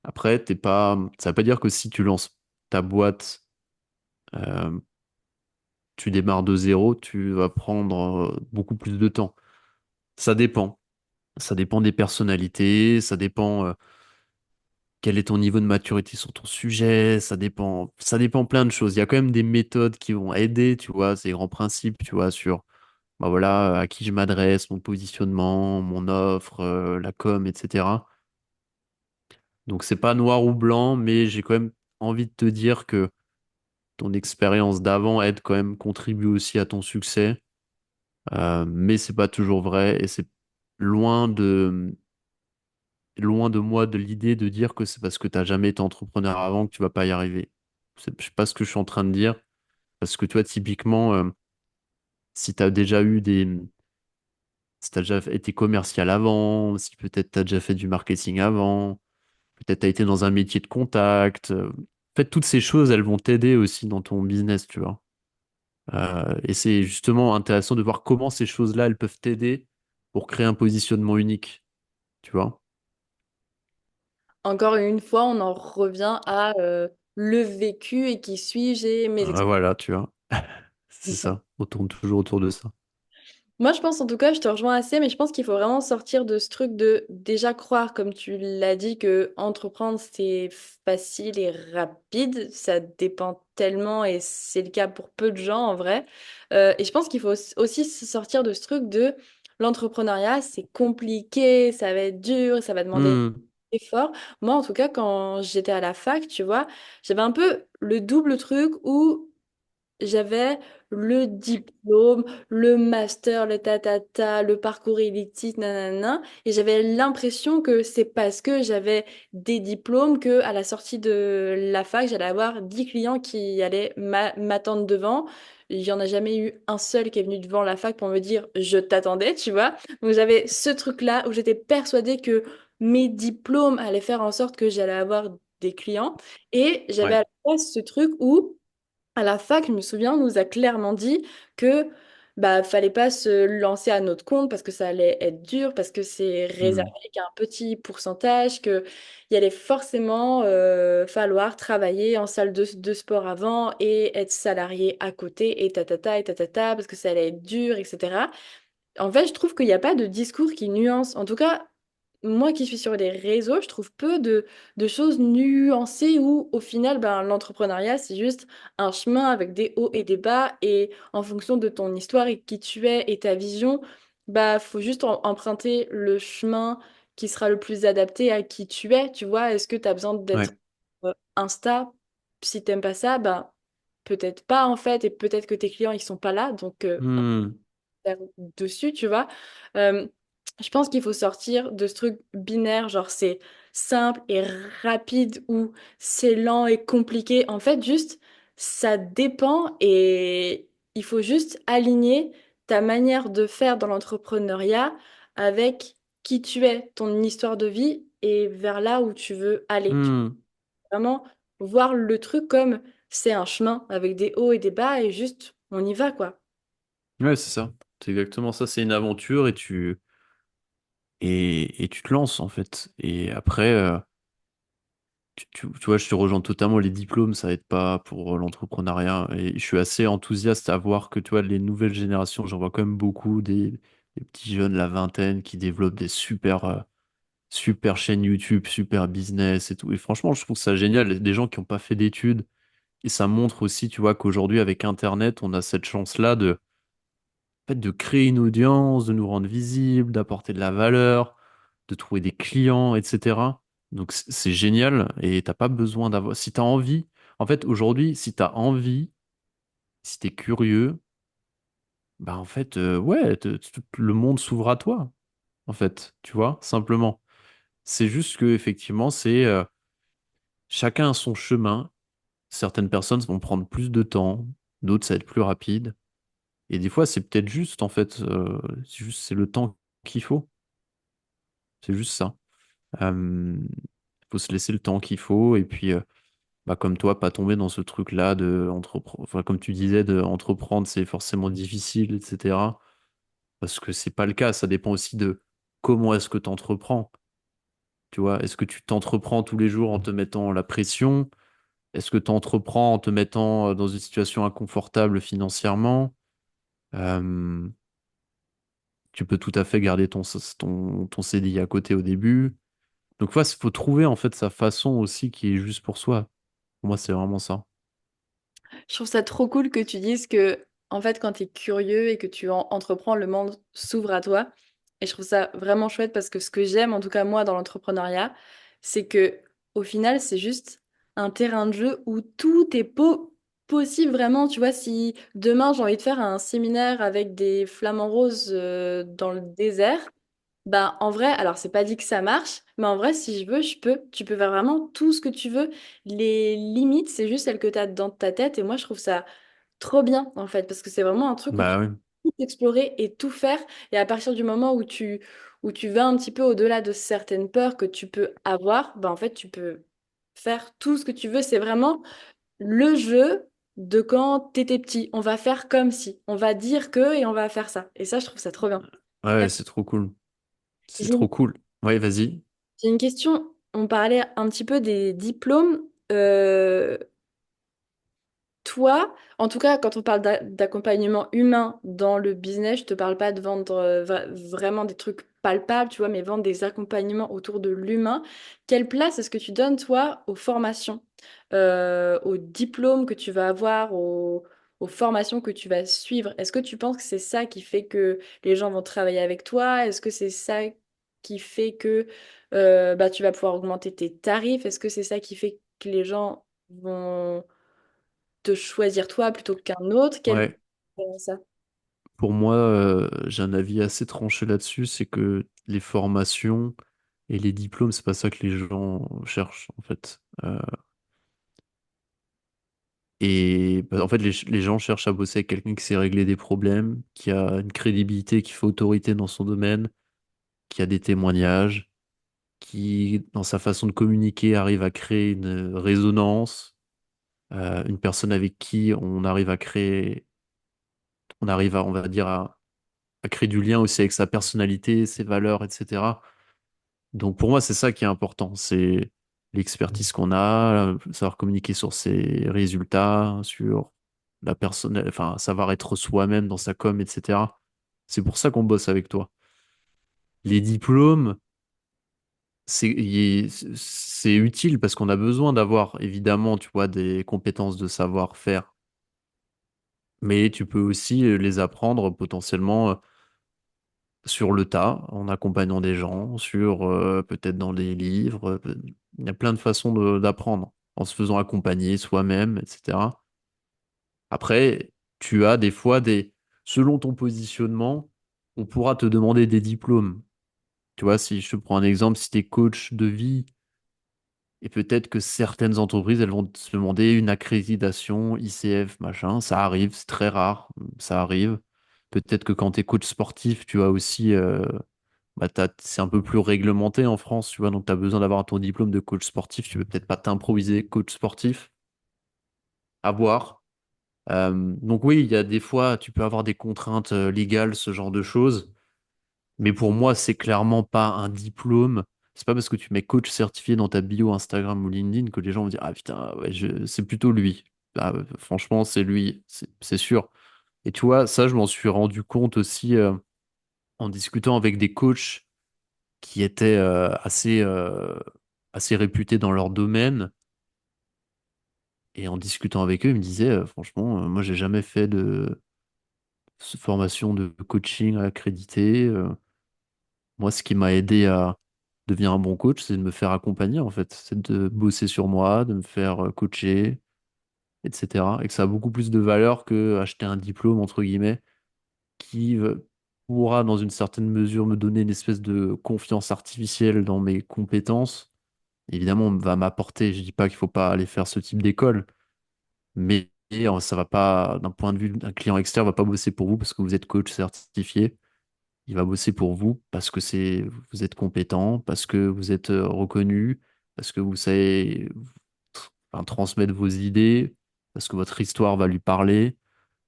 Après, ça veut pas dire que si tu lances ta boîte, euh, tu démarres de zéro, tu vas prendre beaucoup plus de temps. Ça dépend. Ça dépend des personnalités, ça dépend quel est ton niveau de maturité sur ton sujet, ça dépend plein de choses. Il y a quand même des méthodes qui vont aider, tu vois, ces grands principes, tu vois, sur bah voilà, à qui je m'adresse, mon positionnement, mon offre, la com, etc. Donc c'est pas noir ou blanc, mais j'ai quand même envie de te dire que ton expérience d'avant aide quand même, contribue aussi à ton succès. Mais c'est pas toujours vrai et c'est loin de loin de moi de l'idée de dire que c'est parce que tu n'as jamais été entrepreneur avant que tu vas pas y arriver. Je sais pas ce que je suis en train de dire, parce que toi, typiquement, si tu as déjà eu des... Si tu as déjà été commercial avant, si peut-être tu as déjà fait du marketing avant, peut-être tu as été dans un métier de contact. En fait, toutes ces choses, elles vont t'aider aussi dans ton business, tu vois. Et c'est justement intéressant de voir comment ces choses-là, elles peuvent t'aider pour créer un positionnement unique, tu vois. Encore une fois, on en revient à le vécu et qui suis-je et mes expériences. Voilà, tu vois. C'est ça. On tourne toujours autour de ça. Moi, je pense en tout cas, je te rejoins assez, mais je pense qu'il faut vraiment sortir de ce truc de déjà croire, comme tu l'as dit, que entreprendre c'est facile et rapide. Ça dépend tellement et c'est le cas pour peu de gens en vrai. Et je pense qu'il faut aussi se sortir de ce truc de l'entrepreneuriat, c'est compliqué, ça va être dur, ça va demander Hmm, effort. Moi, en tout cas, quand j'étais à la fac, tu vois, j'avais un peu le double truc où j'avais le diplôme, le master, le tatata, le parcours élitiste, nanana. Et j'avais l'impression que c'est parce que j'avais des diplômes que à la sortie de la fac, j'allais avoir 10 clients qui allaient m'attendre devant. Il n'y en a jamais eu un seul qui est venu devant la fac pour me dire je t'attendais, tu vois. Donc j'avais ce truc-là où j'étais persuadée que mes diplômes allaient faire en sorte que j'allais avoir des clients. Et j'avais à ouais. la fois ce truc où à la fac, je me souviens, on nous a clairement dit que bah fallait pas se lancer à notre compte parce que ça allait être dur, parce que c'est réservé Hmm, qu'à un petit pourcentage, que il allait forcément falloir travailler en salle de sport avant et être salarié à côté et tatata parce que ça allait être dur, etc. En fait, je trouve qu'il n'y a pas de discours qui nuance. En tout cas, moi qui suis sur les réseaux, je trouve peu de choses nuancées où, au final, ben, l'entrepreneuriat, c'est juste un chemin avec des hauts et des bas. Et en fonction de ton histoire et qui tu es et ta vision, bah, faut juste emprunter le chemin qui sera le plus adapté à qui tu es. Tu vois, est-ce que tu as besoin d'être ouais. Insta? Si t'aimes pas ça, ben, peut-être pas en fait. Et peut-être que tes clients, ils sont pas là. Donc, Hmm, faire dessus, tu vois. Euh, je pense qu'il faut sortir de ce truc binaire, genre c'est simple et rapide ou c'est lent et compliqué. En fait, juste, ça dépend et il faut juste aligner ta manière de faire dans l'entrepreneuriat avec qui tu es, ton histoire de vie et vers là où tu veux aller. Tu hmm. peux vraiment voir le truc comme c'est un chemin avec des hauts et des bas et juste on y va, quoi. Ouais, c'est ça. C'est exactement ça. C'est une aventure et tu te lances, en fait. Et après, tu vois, je te rejoins totalement. Les diplômes, ça aide pas pour l'entrepreneuriat. Et je suis assez enthousiaste à voir que, tu vois, les nouvelles générations, j'en vois quand même beaucoup, des petits jeunes, la vingtaine, qui développent des super, super chaîne YouTube, super business et tout. Et franchement, je trouve ça génial. Des gens qui n'ont pas fait d'études. Et ça montre aussi, tu vois, qu'aujourd'hui, avec Internet, on a cette chance-là en fait, de créer une audience, de nous rendre visibles, d'apporter de la valeur, de trouver des clients, etc. Donc, c'est génial. Et t'as pas besoin d'avoir. Si tu as envie, en fait, aujourd'hui, si tu as envie, si tu es curieux, bah, en fait, ouais, le monde s'ouvre à toi, en fait, tu vois, simplement. C'est juste que, effectivement, c'est chacun a son chemin. Certaines personnes vont prendre plus de temps, d'autres, ça va être plus rapide. Et des fois, c'est peut-être juste, en fait, c'est le temps qu'il faut. C'est juste ça. Il faut se laisser le temps qu'il faut. Et puis, bah, comme toi, pas tomber dans ce truc-là de entreprendre. Enfin, comme tu disais, de entreprendre, c'est forcément difficile, etc. Parce que c'est pas le cas. Ça dépend aussi de comment est-ce que tu entreprends. Tu vois, est-ce que tu t'entreprends tous les jours en te mettant la pression? Est-ce que tu entreprends en te mettant dans une situation inconfortable financièrement? Euh, Tu peux tout à fait garder ton CDI à côté au début. Donc, il faut trouver en fait sa façon aussi qui est juste pour soi. Pour moi, c'est vraiment ça. Je trouve ça trop cool que tu dises que, en fait, quand tu es curieux et que tu entreprends, le monde s'ouvre à toi. Et je trouve ça vraiment chouette parce que ce que j'aime, en tout cas moi, dans l'entrepreneuriat, c'est que au final, c'est juste un terrain de jeu où tout est possible vraiment. Tu vois, si demain j'ai envie de faire un séminaire avec des flamants roses dans le désert, bah, en vrai, alors c'est pas dit que ça marche, mais en vrai, si je veux, je peux. Tu peux faire vraiment tout ce que tu veux. Les limites, c'est juste celles que tu as dans ta tête. Et moi, je trouve ça trop bien, en fait, parce que c'est vraiment un truc où tu Bah oui. peux tout explorer et tout faire. Et à partir du moment où tu vas un petit peu au-delà de certaines peurs que tu peux avoir, bah, en fait, tu peux faire tout ce que tu veux. C'est vraiment le jeu de quand tu étais petit. On va faire comme si. On va dire que et on va faire ça. Et ça, je trouve ça trop bien. Ouais, c'est trop cool. C'est J'ai trop cool. Ouais, vas-y. J'ai une question. On parlait un petit peu des diplômes. Euh, Toi, en tout cas, quand on parle d'accompagnement humain dans le business, je te parle pas de vendre vraiment des trucs palpables, tu vois, mais vendre des accompagnements autour de l'humain. Quelle place est-ce que tu donnes, toi, aux formations, aux diplômes que tu vas avoir, aux formations que tu vas suivre? Est-ce que tu penses que c'est ça qui fait que les gens vont travailler avec toi? Est-ce que c'est ça qui fait que bah, tu vas pouvoir augmenter tes tarifs? Est-ce que c'est ça qui fait que les gens vont de choisir toi plutôt qu'un autre? Quel... Ouais. ça? Pour moi, j'ai un avis assez tranché là-dessus, c'est que les formations et les diplômes, c'est pas ça que les gens cherchent, en fait. Et bah, en fait, les gens cherchent à bosser avec quelqu'un qui sait régler des problèmes, qui a une crédibilité, qui fait autorité dans son domaine, qui a des témoignages, qui, dans sa façon de communiquer, arrive à créer une résonance, une personne avec qui on arrive à créer, on arrive à, on va dire, à créer du lien aussi avec sa personnalité, ses valeurs, etc. Donc pour moi, c'est ça qui est important, c'est l'expertise qu'on a, savoir communiquer sur ses résultats, sur la personne, enfin, savoir être soi-même dans sa com, etc. C'est pour ça qu'on bosse avec toi. Les diplômes, c'est utile parce qu'on a besoin d'avoir, évidemment, tu vois, des compétences de savoir-faire, mais tu peux aussi les apprendre potentiellement sur le tas, en accompagnant des gens, sur peut-être dans des livres. Il y a plein de façons d'apprendre, en se faisant accompagner soi-même, etc. Après, tu as des fois selon ton positionnement, on pourra te demander des diplômes. Tu vois, si je te prends un exemple, si tu es coach de vie, et peut-être que certaines entreprises, elles vont te demander une accréditation ICF, machin. Ça arrive, c'est très rare, ça arrive. Peut-être que quand tu es coach sportif, tu as aussi bah, c'est un peu plus réglementé en France, tu vois, donc tu as besoin d'avoir ton diplôme de coach sportif. Tu peux peut-être pas t'improviser coach sportif, à voir. Donc oui, il y a des fois, tu peux avoir des contraintes légales, ce genre de choses. Mais pour moi, c'est clairement pas un diplôme. C'est pas parce que tu mets coach certifié dans ta bio Instagram ou LinkedIn que les gens vont dire, ah putain, ouais, c'est plutôt lui. Ah, franchement, c'est lui, c'est sûr. Et tu vois, ça, je m'en suis rendu compte aussi en discutant avec des coachs qui étaient assez réputés dans leur domaine. Et en discutant avec eux, ils me disaient, franchement, moi, j'ai jamais fait de formation de coaching accrédité. Moi, ce qui m'a aidé à devenir un bon coach, c'est de me faire accompagner, en fait. C'est de bosser sur moi, de me faire coacher, etc. Et que ça a beaucoup plus de valeur que acheter un diplôme, entre guillemets, qui pourra, dans une certaine mesure, me donner une espèce de confiance artificielle dans mes compétences. Évidemment, on va m'apporter. Je dis pas qu'il faut pas aller faire ce type d'école, mais ça va pas, d'un point de vue d'un client externe, va pas bosser pour vous parce que vous êtes coach certifié. Il va bosser pour vous parce que vous êtes compétent, parce que vous êtes reconnu, parce que vous savez enfin, transmettre vos idées, parce que votre histoire va lui parler,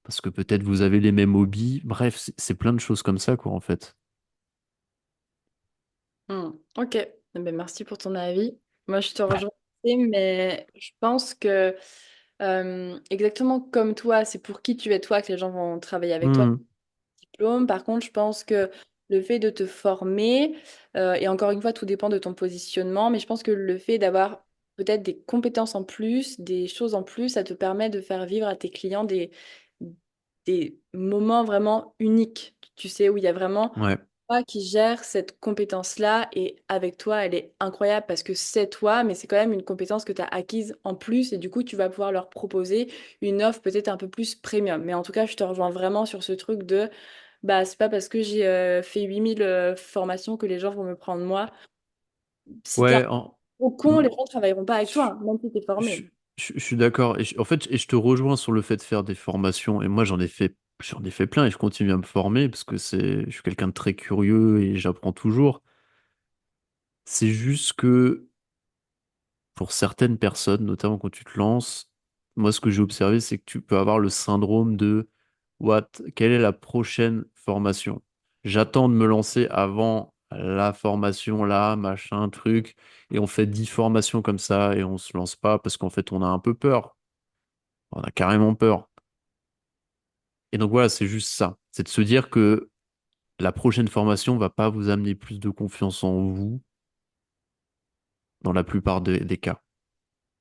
parce que peut-être vous avez les mêmes hobbies. Bref, c'est plein de choses comme ça, quoi, en fait. Ok. Eh ben, merci pour ton avis. Moi, je te rejoins, aussi, mais je pense que exactement comme toi, c'est pour qui tu es toi que les gens vont travailler avec toi. Hmm. Diplôme. Par contre, je pense que le fait de te former, et encore une fois, tout dépend de ton positionnement, mais je pense que le fait d'avoir peut-être des compétences en plus, des choses en plus, ça te permet de faire vivre à tes clients des moments vraiment uniques. Tu sais, où il y a vraiment Ouais. toi qui gère cette compétence-là et avec toi, elle est incroyable parce que c'est toi, mais c'est quand même une compétence que tu as acquise en plus et du coup, tu vas pouvoir leur proposer une offre peut-être un peu plus premium. Mais en tout cas, je te rejoins vraiment sur ce truc de bah, c'est pas parce que j'ai fait 8000 formations que les gens vont me prendre moi. Si t'es un Ouais, gros con, les gens travailleront pas avec toi, hein, même si t'es je, formé. je suis d'accord. En fait, et je te rejoins sur le fait de faire des formations. Et moi, j'en ai fait plein et je continue à me former parce que je suis quelqu'un de très curieux et j'apprends toujours. C'est juste que pour certaines personnes, notamment quand tu te lances, moi, ce que j'ai observé, c'est que tu peux avoir le syndrome de quelle est la prochaine formation? J'attends de me lancer avant la formation là, machin, truc, et on fait 10 formations comme ça et on se lance pas parce qu'en fait, on a un peu peur. On a carrément peur. Et donc voilà, c'est juste ça. C'est de se dire que la prochaine formation va pas vous amener plus de confiance en vous dans la plupart des cas.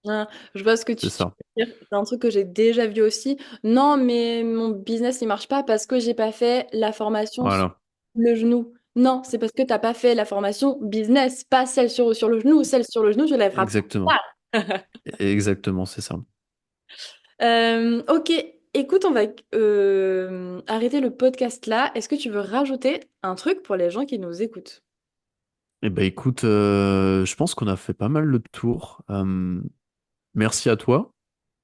Hein, je vois ce que C'est tu ça. veux dire. C'est un truc que j'ai déjà vu aussi. Non, mais mon business, il marche pas parce que j'ai pas fait la formation sur Voilà. le genou. Non, c'est parce que t'as pas fait la formation business, pas celle sur le genou. Celle sur le genou, je la ferai plus Exactement. tard. Exactement, c'est ça. Ok, écoute, on va arrêter le podcast là. Est-ce que tu veux rajouter un truc pour les gens qui nous écoutent? Eh ben écoute, je pense qu'on a fait pas mal le tour. Merci à toi.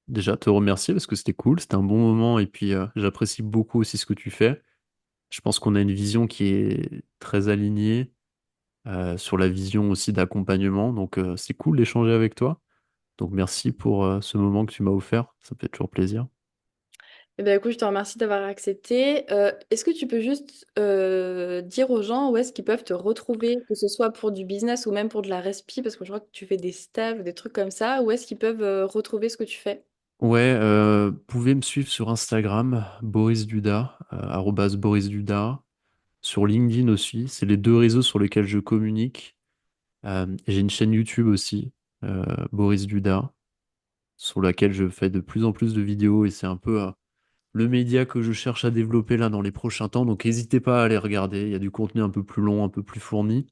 Déjà, te remercier parce que c'était cool, c'était un bon moment et puis j'apprécie beaucoup aussi ce que tu fais. Je pense qu'on a une vision qui est très alignée sur la vision aussi d'accompagnement. Donc c'est cool d'échanger avec toi. Donc merci pour ce moment que tu m'as offert. Ça me fait toujours plaisir. Eh ben, écoute, je te remercie d'avoir accepté. Est-ce que tu peux juste dire aux gens où est-ce qu'ils peuvent te retrouver, que ce soit pour du business ou même pour de la respi, parce que je crois que tu fais des stages, des trucs comme ça, où est-ce qu'ils peuvent retrouver ce que tu fais? Ouais, pouvez me suivre sur Instagram, Boris Duda, arrobase Boris Duda, sur LinkedIn aussi. C'est les deux réseaux sur lesquels je communique. J'ai une chaîne YouTube aussi, Boris Duda, sur laquelle je fais de plus en plus de vidéos et c'est un peu le média que je cherche à développer là dans les prochains temps. Donc n'hésitez pas à aller regarder. Il y a du contenu un peu plus long, un peu plus fourni.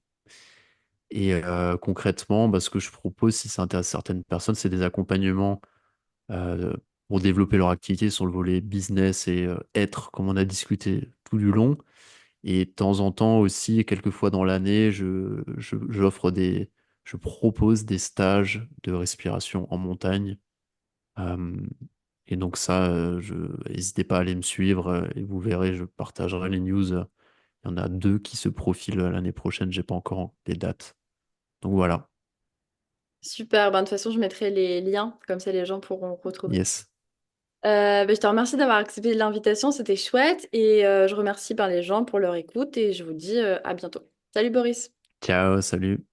Et concrètement, ce que je propose, si ça intéresse certaines personnes, c'est des accompagnements euh, pour développer leur activité sur le volet business et être, comme on a discuté tout du long. Et de temps en temps aussi, quelques fois dans l'année, je propose des stages de respiration en montagne. Euh, et donc ça, n'hésitez pas à aller me suivre et vous verrez, je partagerai les news. Il y en a deux qui se profilent l'année prochaine, j'ai pas encore les dates. Donc voilà, Super, ben, de toute façon, je mettrai les liens, comme ça les gens pourront retrouver. yes. Ben, je te remercie d'avoir accepté l'invitation, c'était chouette, et je remercie ben, les gens pour leur écoute, et je vous dis à bientôt. Salut Boris! Ciao, salut.